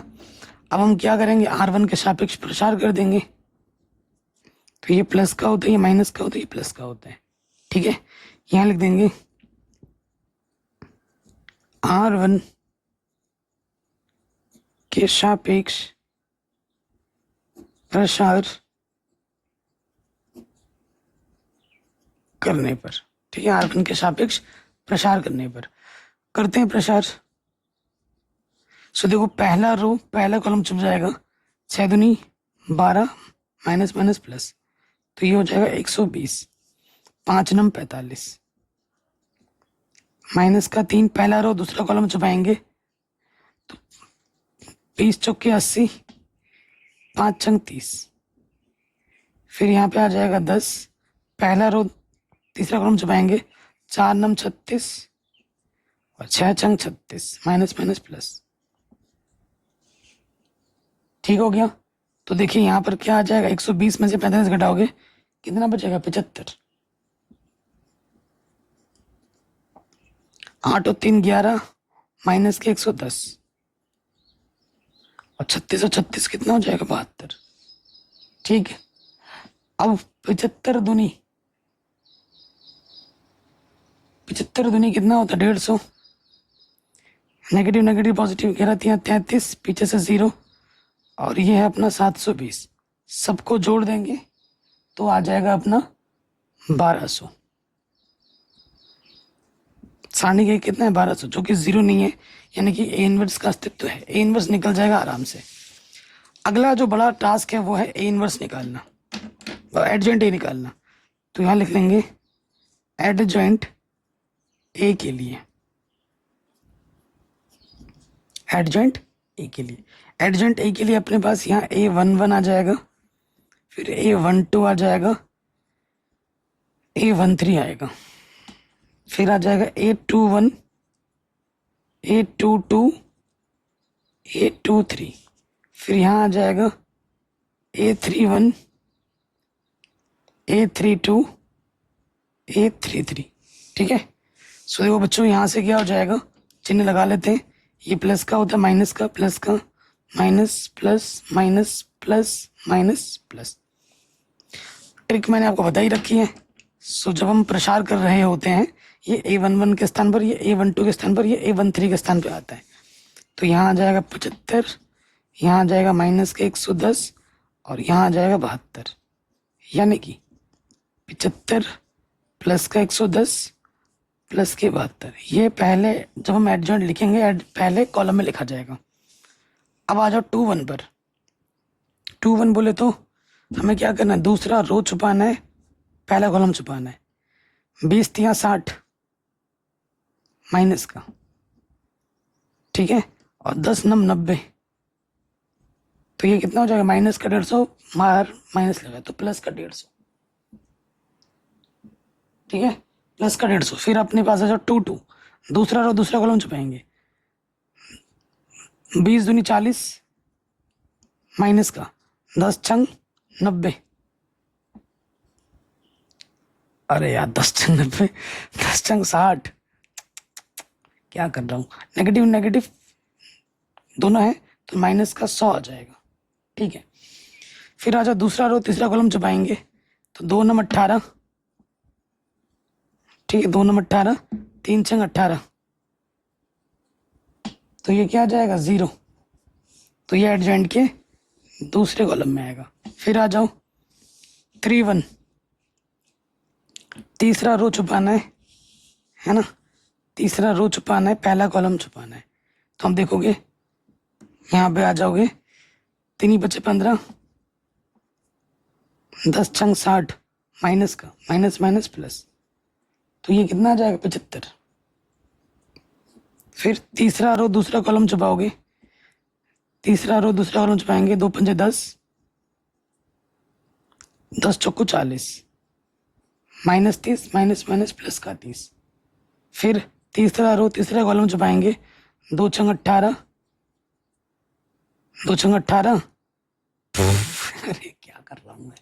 अब हम क्या करेंगे, R1 के सापेक्ष प्रसार कर देंगे। तो ये प्लस का होता है, ये माइनस का होता है, ये प्लस का होता है। ठीक है, यहाँ लिख देंगे R1 के सापेक्ष प्रसार करने पर। ठीक है, R1 के सापेक्ष प्रसार करने पर करते हैं प्रसार। सो देखो, पहला रो पहला कॉलम छुप जाएगा, 6 दूनी 12 माइनस माइनस प्लस, तो ये हो जाएगा 120 5 नम 45 माइनस का 3 पहला रो दूसरा कॉलम छुपाएंगे, तो 20 चौके 80 5 छंग 30, फिर यहाँ पे आ जाएगा 10 पहला रो तीसरा कॉलम छुपाएंगे, 4 नम 36 और 6 छंग 36 माइनस माइनस प्लस। ठीक हो गया। तो देखिए यहाँ पर क्या आ जाएगा, 120 में से 45 घटाओगे कितना बचेगा, 75। 8 और 3 11 माइनस के 110 और 36 और 36 कितना हो जाएगा, 72। ठीक है, अब 75 दूनी कितना होता है, 150। नेगेटिव नेगेटिव पॉजिटिव 11 33 पीछे से 0, और ये है अपना 720। सबको जोड़ देंगे तो आ जाएगा अपना 1200। सारणी का कितना है, 1200, जो कि 0 नहीं है, यानी कि ए इनवर्स का अस्तित्व है। ए इनवर्स निकल जाएगा आराम से। अगला जो बड़ा टास्क है वो है ए इनवर्स निकालना, एडजॉइंट ए निकालना। तो यहाँ लिख लेंगे एडजॉइंट ए के लिए, एडजॉइंट ए के लिए, एडजॉइंट ए के लिए अपने पास यहाँ A11 आ जाएगा, फिर A12 आ जाएगा, A13 आएगा, फिर आ जाएगा A21 A22 A23, फिर यहाँ आ जाएगा A31 A32 A33। ठीक है। सो देखो बच्चों, यहाँ से क्या हो जाएगा, चिन्ह लगा लेते हैं। ये प्लस का होता है, माइनस का, प्लस का, minus plus minus plus minus plus. Trick मैंने आपको बता ही रखी है। सो जब हम प्रसार कर रहे होते हैं, ये A11 के स्थान पर, ये A12 के स्थान पर, ये A13 के स्थान पर आता है। तो यहाँ आ जाएगा 75, यहाँ आ जाएगा माइनस के 110 और यहाँ आ जाएगा 72, यानी कि 75 प्लस का 110 प्लस के 72। ये पहले जब हम एडजॉइंट लिखेंगे पहले कॉलम में लिखा जाएगा। अब आ जाओ 2 1 पर। 2 1 बोले तो हमें क्या करना है, दूसरा रो छुपाना है, पहला कॉलम छुपाना है। 20 3 60 माइनस का, ठीक है, और 10 नम 90, तो ये कितना हो जाएगा, माइनस का 150, बाहर माइनस लगा तो प्लस का 150, ठीक है, प्लस का 150। फिर अपने पास आ जाओ 2 2, दूसरा रो दूसरा कॉलम छुपाएंगे, 20 दूनी 40 माइनस का 10 छंग 90, अरे यार 10 छंग 90, 10 छंग 60, क्या कर रहा हूँ, नेगेटिव नेगेटिव दोनों है तो माइनस का 100 आ जाएगा, ठीक है। फिर आ जाओ दूसरा रो तीसरा कॉलम छुपाएंगे, तो 2 नम 18, ठीक है, 2 नम 18, 3 छंग 18, तो ये क्या आ जाएगा 0, तो ये एडजॉइंट के दूसरे कॉलम में आएगा। फिर आ जाओ 3 1, तीसरा रो छुपाना है ना, तीसरा रो छुपाना है, पहला कॉलम छुपाना है, तो हम देखोगे यहाँ पे आ जाओगे, 3 बचे 15, 10 छंग 60, माइनस का माइनस माइनस प्लस, तो ये कितना आ जाएगा 75। फिर तीसरा रो दूसरा कॉलम छुपाओगे, तीसरा रो दूसरा कॉलम छुपाएंगे, 2 पंजे 10, 10 चौको 40, माइनस 30 माइनस माइनस प्लस का 30। फिर तीसरा रो तीसरा कॉलम छुपाएंगे, 2 छंग 18, 2 छंग 18, अरे क्या कर रहा हूँ मैं,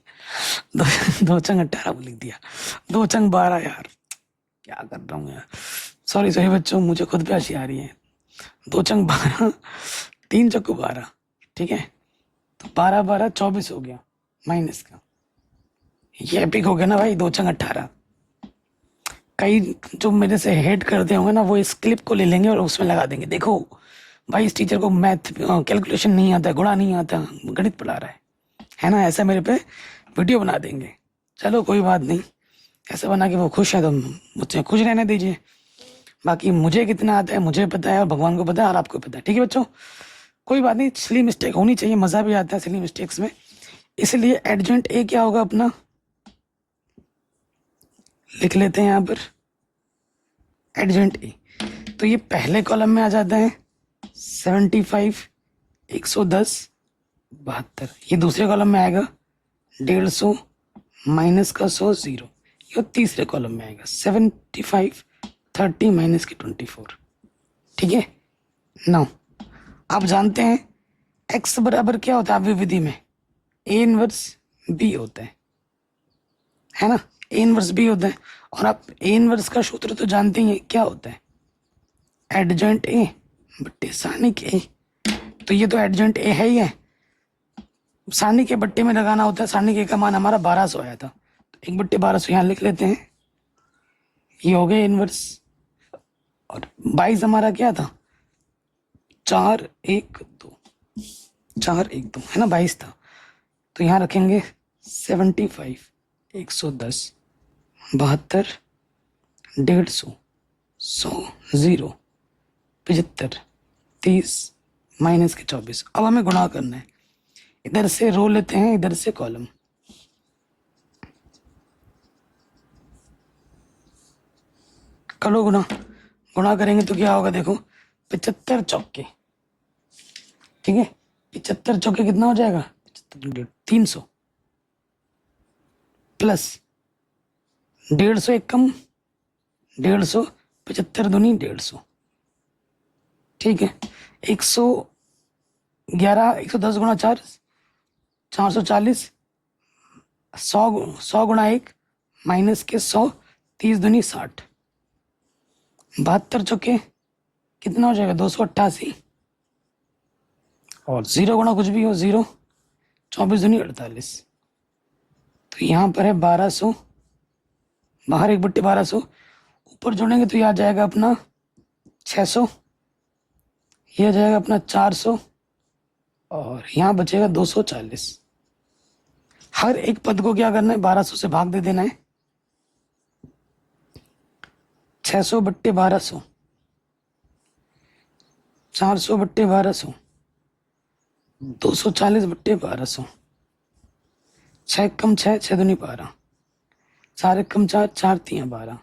दो छंग 18 लिख दिया, 2 छंग 12, यार क्या कर रहा हूँ यार, सॉरी सॉरी बच्चों, मुझे खुद पे हंसी आ रही है। 2 छंग 12, 3 चक्कू 12, ठीक है, तो 12 12 24 हो गया माइनस का, ये एपिक हो गया ना भाई, 2 छंग 18। कई जो मेरे से हेट करते होंगे ना, वो इस क्लिप को ले लेंगे और उसमें लगा देंगे, देखो भाई इस टीचर को मैथ कैलकुलेशन नहीं आता, गुणा नहीं आता, गणित पढ़ा रहा है ना, ऐसा मेरे पे वीडियो बना देंगे। चलो कोई बात नहीं, ऐसा बना के वो खुश है तो मुझसे खुश रहने दीजिए, बाकी मुझे कितना आता है मुझे पता है, और भगवान को पता है और आपको पता है, ठीक है बच्चों, कोई बात नहीं, सिली मिस्टेक होनी चाहिए, मज़ा भी आता है सिली मिस्टेक्स में, इसलिए एडजॉइंट ए क्या होगा अपना, लिख लेते हैं यहाँ पर एडजॉइंट ए, तो ये पहले कॉलम में आ जाता है 75 110 72, ये दूसरे कॉलम में आएगा 150 माइनस का 100 0, ये तीसरे कॉलम में आएगा 75 30 माइनस की 24, ठीक है। नाउ आप जानते हैं x बराबर क्या होता है अभिविधि में, a इनवर्स b होता है ना, a इनवर्स b होता है, और आप a इनवर्स का सूत्र तो जानते ही हैं, क्या होता है एडजॉइंट a बट्टे सानिक a, तो ये तो एडजॉइंट a है ही है, सानिक के बट्टे में लगाना होता है, सानिक a का मान हमारा 1200 आया था, तो 1 बट्टे 1200 यहाँ लिख लेते हैं, ये हो गया इनवर्स, और 22 हमारा क्या था 4 1 2, 4 1 2 है ना, 22 था, तो यहाँ रखेंगे 75 110 72 150 100 0 75 30 माइनस के 24। अब हमें गुणा करना है, इधर से रो लेते हैं इधर से कॉलम, करो गुणा, गुणा करेंगे तो क्या होगा देखो, 75 चौके, ठीक है, 75 चौके कितना हो जाएगा 300, प्लस 150 एक कम 150, 75 दूनी 150, ठीक है, 111 110 गुणा 4 440, 100 गुणा 1 माइनस के 100, 30 दूनी 60, 72 चौके कितना हो जाएगा 288, और 0 गुणा कुछ भी हो 0, 24 दूनी 48, तो यहाँ पर है 1200, बाहर 1 बट्टे 1200, ऊपर जोड़ेंगे तो ये आ जाएगा अपना 600, ये आ जाएगा अपना 400, और यहाँ बचेगा 240। हर एक पद को क्या करना है 1200 से भाग दे देना है, 600 बट्टे 1200, 400 बट्टे 1200, 240 बट्टे 1200, 6 कम 6 6 दूनी 12, 4 एक कम 4 4 3 12,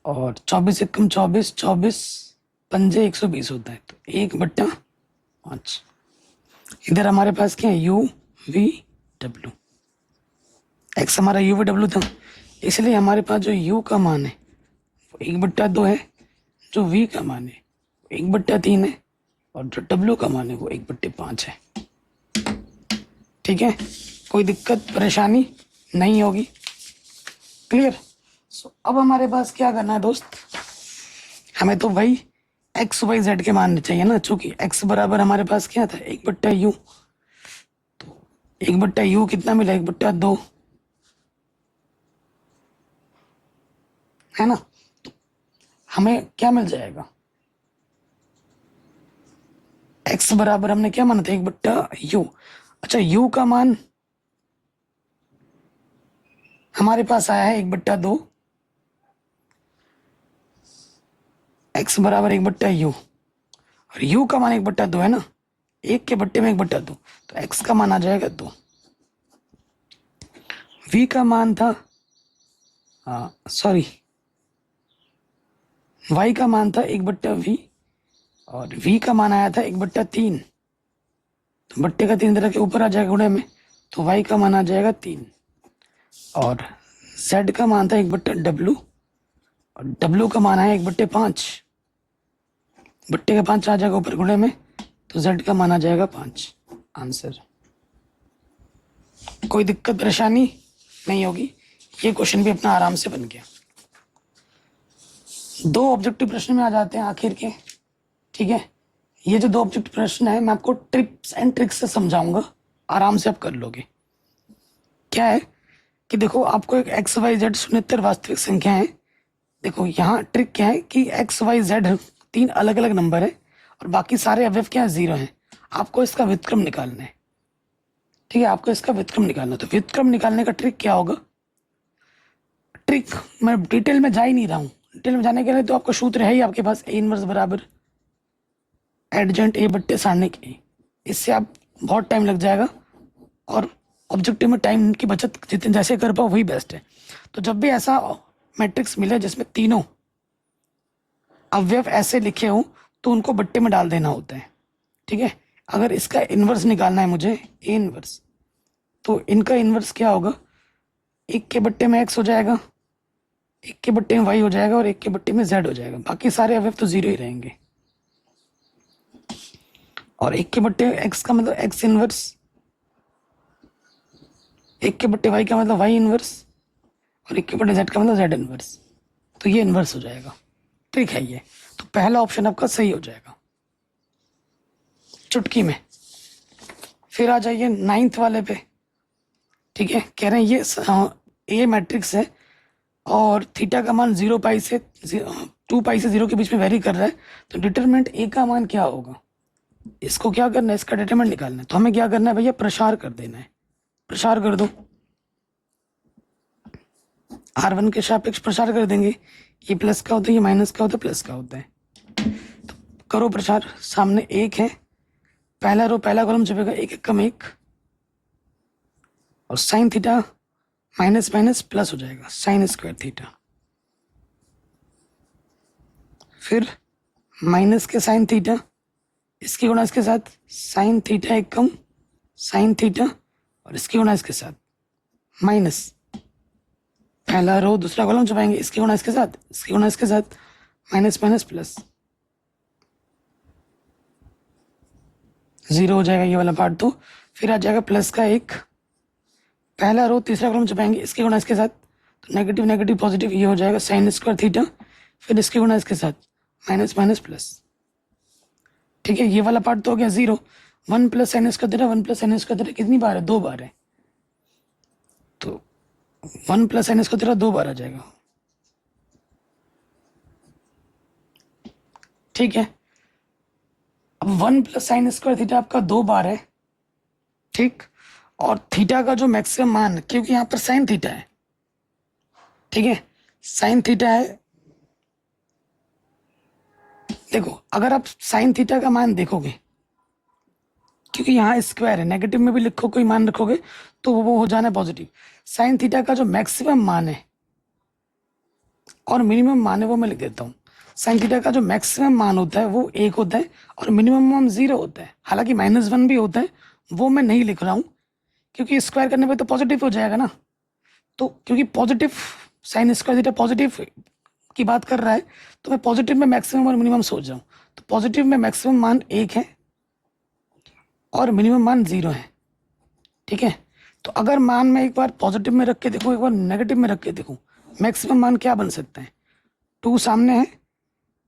और 24 एक कम 24 24 पंजे 120 होता है, तो 1/5। इधर हमारे पास क्या है, यू वी डब्ल्यू। एक्स हमारा यू वी डब्ल्यू था, इसलिए हमारे पास जो यू का मान है वो 1/2 है, जो वी का मान है 1/3 है, और जो डब्ल्यू का मान है वो 1/5 है। ठीक है, कोई दिक्कत परेशानी नहीं होगी, क्लियर। सो अब हमारे पास क्या करना है दोस्त, हमें तो भाई एक्स वाई जेड के मानने चाहिए ना, चूंकि एक्स बराबर हमारे पास क्या था 1/u, तो 1/u कितना मिला 1/2 है ना, तो हमें क्या मिल जाएगा, एक्स बराबर हमने क्या माना था 1/u। अच्छा, u का मान हमारे पास आया है 1/2, एक्स बराबर 1/u, और u का मान 1/2 है ना, 1 के बट्टे में 1/2, तो x का मान आ जाएगा 2। v का मान था सॉरी y का मान था 1/v, और v का मान आया था 1/3, तो बट्टे का 3 तरह के ऊपर आ जाएगा गुणे में, तो y का मान आ जाएगा 3, और z का मान था 1/w, और w का मान आया 1/5, बट्टे का 5 आ जाएगा ऊपर गुणे में, तो z का मान आ जाएगा 5। आंसर, कोई दिक्कत परेशानी नहीं होगी, ये क्वेश्चन भी अपना आराम से बन गया। 2 ऑब्जेक्टिव प्रश्न में आ जाते हैं आखिर के। ठीक है, ये जो 2 ऑब्जेक्टिव प्रश्न है मैं आपको टिप्स एंड ट्रिक्स से समझाऊंगा, आराम से आप कर लोगे। क्या है कि देखो, आपको एक एक्स वाई जेड शून्येतर वास्तविक संख्या है। देखो यहाँ ट्रिक क्या है कि एक्स वाई जेड 3 अलग अलग नंबर है, और बाकी सारे अवयव क्या है 0 हैं। आपको इसका व्युत्क्रम निकालना है। ठीक है, आपको इसका व्युत्क्रम निकालना है, तो व्युत्क्रम निकालने का ट्रिक क्या होगा, ट्रिक मैं डिटेल में जा ही नहीं रहा हूँ। डिटेल में जाने के लिए तो आपको सूत्र है ही आपके पास, ए इनवर्स बराबर एडजेंट ए बट्टे सारणिक ए। इससे आप बहुत टाइम लग जाएगा, और ऑब्जेक्टिव में टाइम की बचत जितने जैसे कर पाओ वही बेस्ट है। तो जब भी ऐसा मैट्रिक्स मिले जिसमें तीनों अवयव ऐसे लिखे हों, तो उनको बट्टे में डाल देना होता है। ठीक है, अगर इसका इन्वर्स निकालना है मुझे, ए इन्वर्स, तो इनका इन्वर्स क्या होगा, 1 के बट्टे में x हो जाएगा, 1 के बट्टे में y हो जाएगा, और 1 के बट्टे में z हो जाएगा। बाकी सारे अवयव तो 0 ही रहेंगे। और 1 के बट्टे x का मतलब x इनवर्स, 1 के बट्टे y का मतलब y इनवर्स, और 1 के बट्टे z का मतलब z इनवर्स। तो ये इनवर्स हो जाएगा। ठीक है, ये तो पहला ऑप्शन आपका सही हो जाएगा चुटकी में। फिर आ जाइए 9th वाले पे। ठीक है, कह रहे हैं ये ए मैट्रिक्स है, और थीटा का मान 0 पाई से 2 पाई से 0 के बीच में वेरी कर रहा है, तो डिटरमिनेंट ए का मान क्या होगा, इसको क्या करना है, इसका डिटरमिनेंट निकालना है। तो हमें क्या करना है भैया, प्रसार कर देना है। प्रसार कर दो, R1 के सापेक्ष प्रसार कर देंगे। ये प्लस का होता है, ये माइनस का होता है, प्लस का होता है। तो करो प्रसार, सामने 1 है, पहला रो पहला कॉलम छपेगा 1 एकम 1, और sine theta minus minus plus हो जाएगा, साइन स्क्वायर थीटा। फिर माइनस के साइन थीटा, इसकी गुणा इसके साथ साइन थीटा एकम साइन थीटा, और इसकी गुणा इसके साथ माइनस, पहला रो दूसरा कॉलम छपाएंगे, इसकी गुणा इसके साथ, इसकी गुणा इसके साथ, माइनस माइनस प्लस, 0 हो जाएगा ये वाला पार्ट। तो फिर आ जाएगा प्लस का 1, पहला रो तीसरा कॉलम छपाएंगे, इसकी गुणा इसके साथ, तो नेगेटिव नेगेटिव पॉजिटिव, ये हो जाएगा साइन स्क्वायर थीटा, फिर इसकी गुणा इसके साथ, माइनस माइनस प्लस। ठीक है, ये वाला पार्ट तो हो गया 0। 1 plus sine square theta, 1 plus sine square theta कितनी बार है, 2 बार है, तो 1 प्लस साइन स्क्वायर थीटा 2 बार आ जाएगा। ठीक है, अब 1 प्लस साइन स्क्वायर थीटा आपका 2 बार है। ठीक, और थीटा का जो मैक्सिमम मान, क्योंकि यहाँ पर साइन थीटा है, ठीक है, साइन थीटा है। देखो, अगर आप साइन थीटा का मान देखोगे, क्योंकि यहाँ स्क्वायर है, नेगेटिव में भी लिखो कोई मान रखोगे तो वो हो जाना पॉजिटिव। साइन थीटा का जो मैक्सिमम मान है और मिनिमम मान है वो मैं लिख देता हूँ। साइन थीटा का जो मैक्सिमम मान होता है वो 1 होता है और मिनिमम मान 0 होता है। हालांकि -1 भी होता है, वो मैं नहीं लिख रहा हूँ क्योंकि स्क्वायर करने पे तो पॉजिटिव हो जाएगा ना। तो क्योंकि positive sine square theta positive की बात कर रहा है, तो मैं पॉजिटिव में मैक्सिमम और मिनिमम सोच रहा हूँ। तो पॉजिटिव में मैक्सिमम मान 1 है और मिनिमम मान 0 है। ठीक है, तो अगर मान मैं एक बार पॉजिटिव में रख के देखूँ, एक बार नेगेटिव में रख के देखूँ, मैक्सिमम मान क्या बन सकता है? 2 सामने है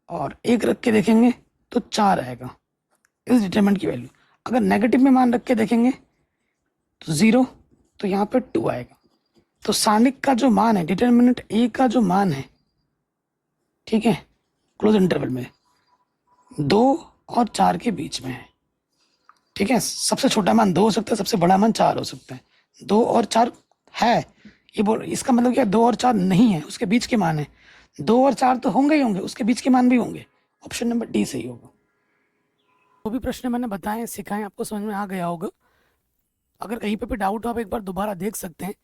और 1 रख के देखेंगे तो 4 आएगा इस डिटरमिनेंट की वैल्यू। अगर नेगेटिव में मान रख के देखेंगे तो 0, तो यहाँ पे 2 आएगा। तो सानिक का जो मान है, डिटरमिनेंट ए का जो मान है, ठीक है, क्लोज इंटरवल में 2 और 4 के बीच में है। ठीक है, सबसे छोटा मान 2 हो सकता है, सबसे बड़ा मान 4 हो सकता है। 2 और 4 है, ये बोल, इसका मतलब क्या? 2 और 4 नहीं है, उसके बीच के मान है। 2 और 4 तो होंगे ही होंगे, उसके बीच के मान भी होंगे। ऑप्शन नंबर डी सही होगा। वो भी प्रश्न मैंने बताए सिखाए, आपको समझ में आ गया होगा। अगर कहीं पे भी डाउट हो आप एक बार दोबारा देख सकते हैं।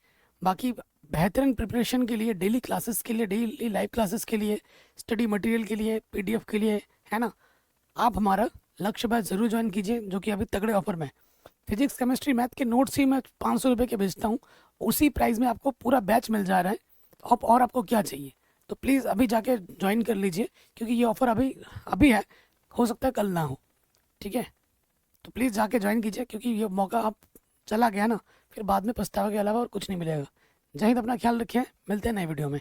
बाकी बेहतरीन प्रिपरेशन के लिए, डेली क्लासेस के लिए, डेली लाइव क्लासेस के लिए, स्टडी मटेरियल के लिए, पीडीएफ के लिए, है ना, आप हमारा लक्ष्य बैच ज़रूर ज्वाइन कीजिए, जो कि अभी तगड़े ऑफर में। फिजिक्स केमिस्ट्री मैथ के नोट्स ही मैं 500 रुपये के बेचता हूँ, उसी प्राइस में आपको पूरा बैच मिल जा रहा है। तो अब और आपको क्या चाहिए? तो प्लीज़ अभी जाके ज्वाइन कर लीजिए, क्योंकि ये ऑफ़र अभी अभी है, हो सकता है कल ना हो। ठीक है, तो प्लीज़ जाके ज्वाइन कीजिए, क्योंकि ये मौका आप चला गया ना, फिर बाद में पछतावे के अलावा और कुछ नहीं मिलेगा। जय हिंद, अपना ख्याल रखिए, मिलते हैं नए वीडियो में।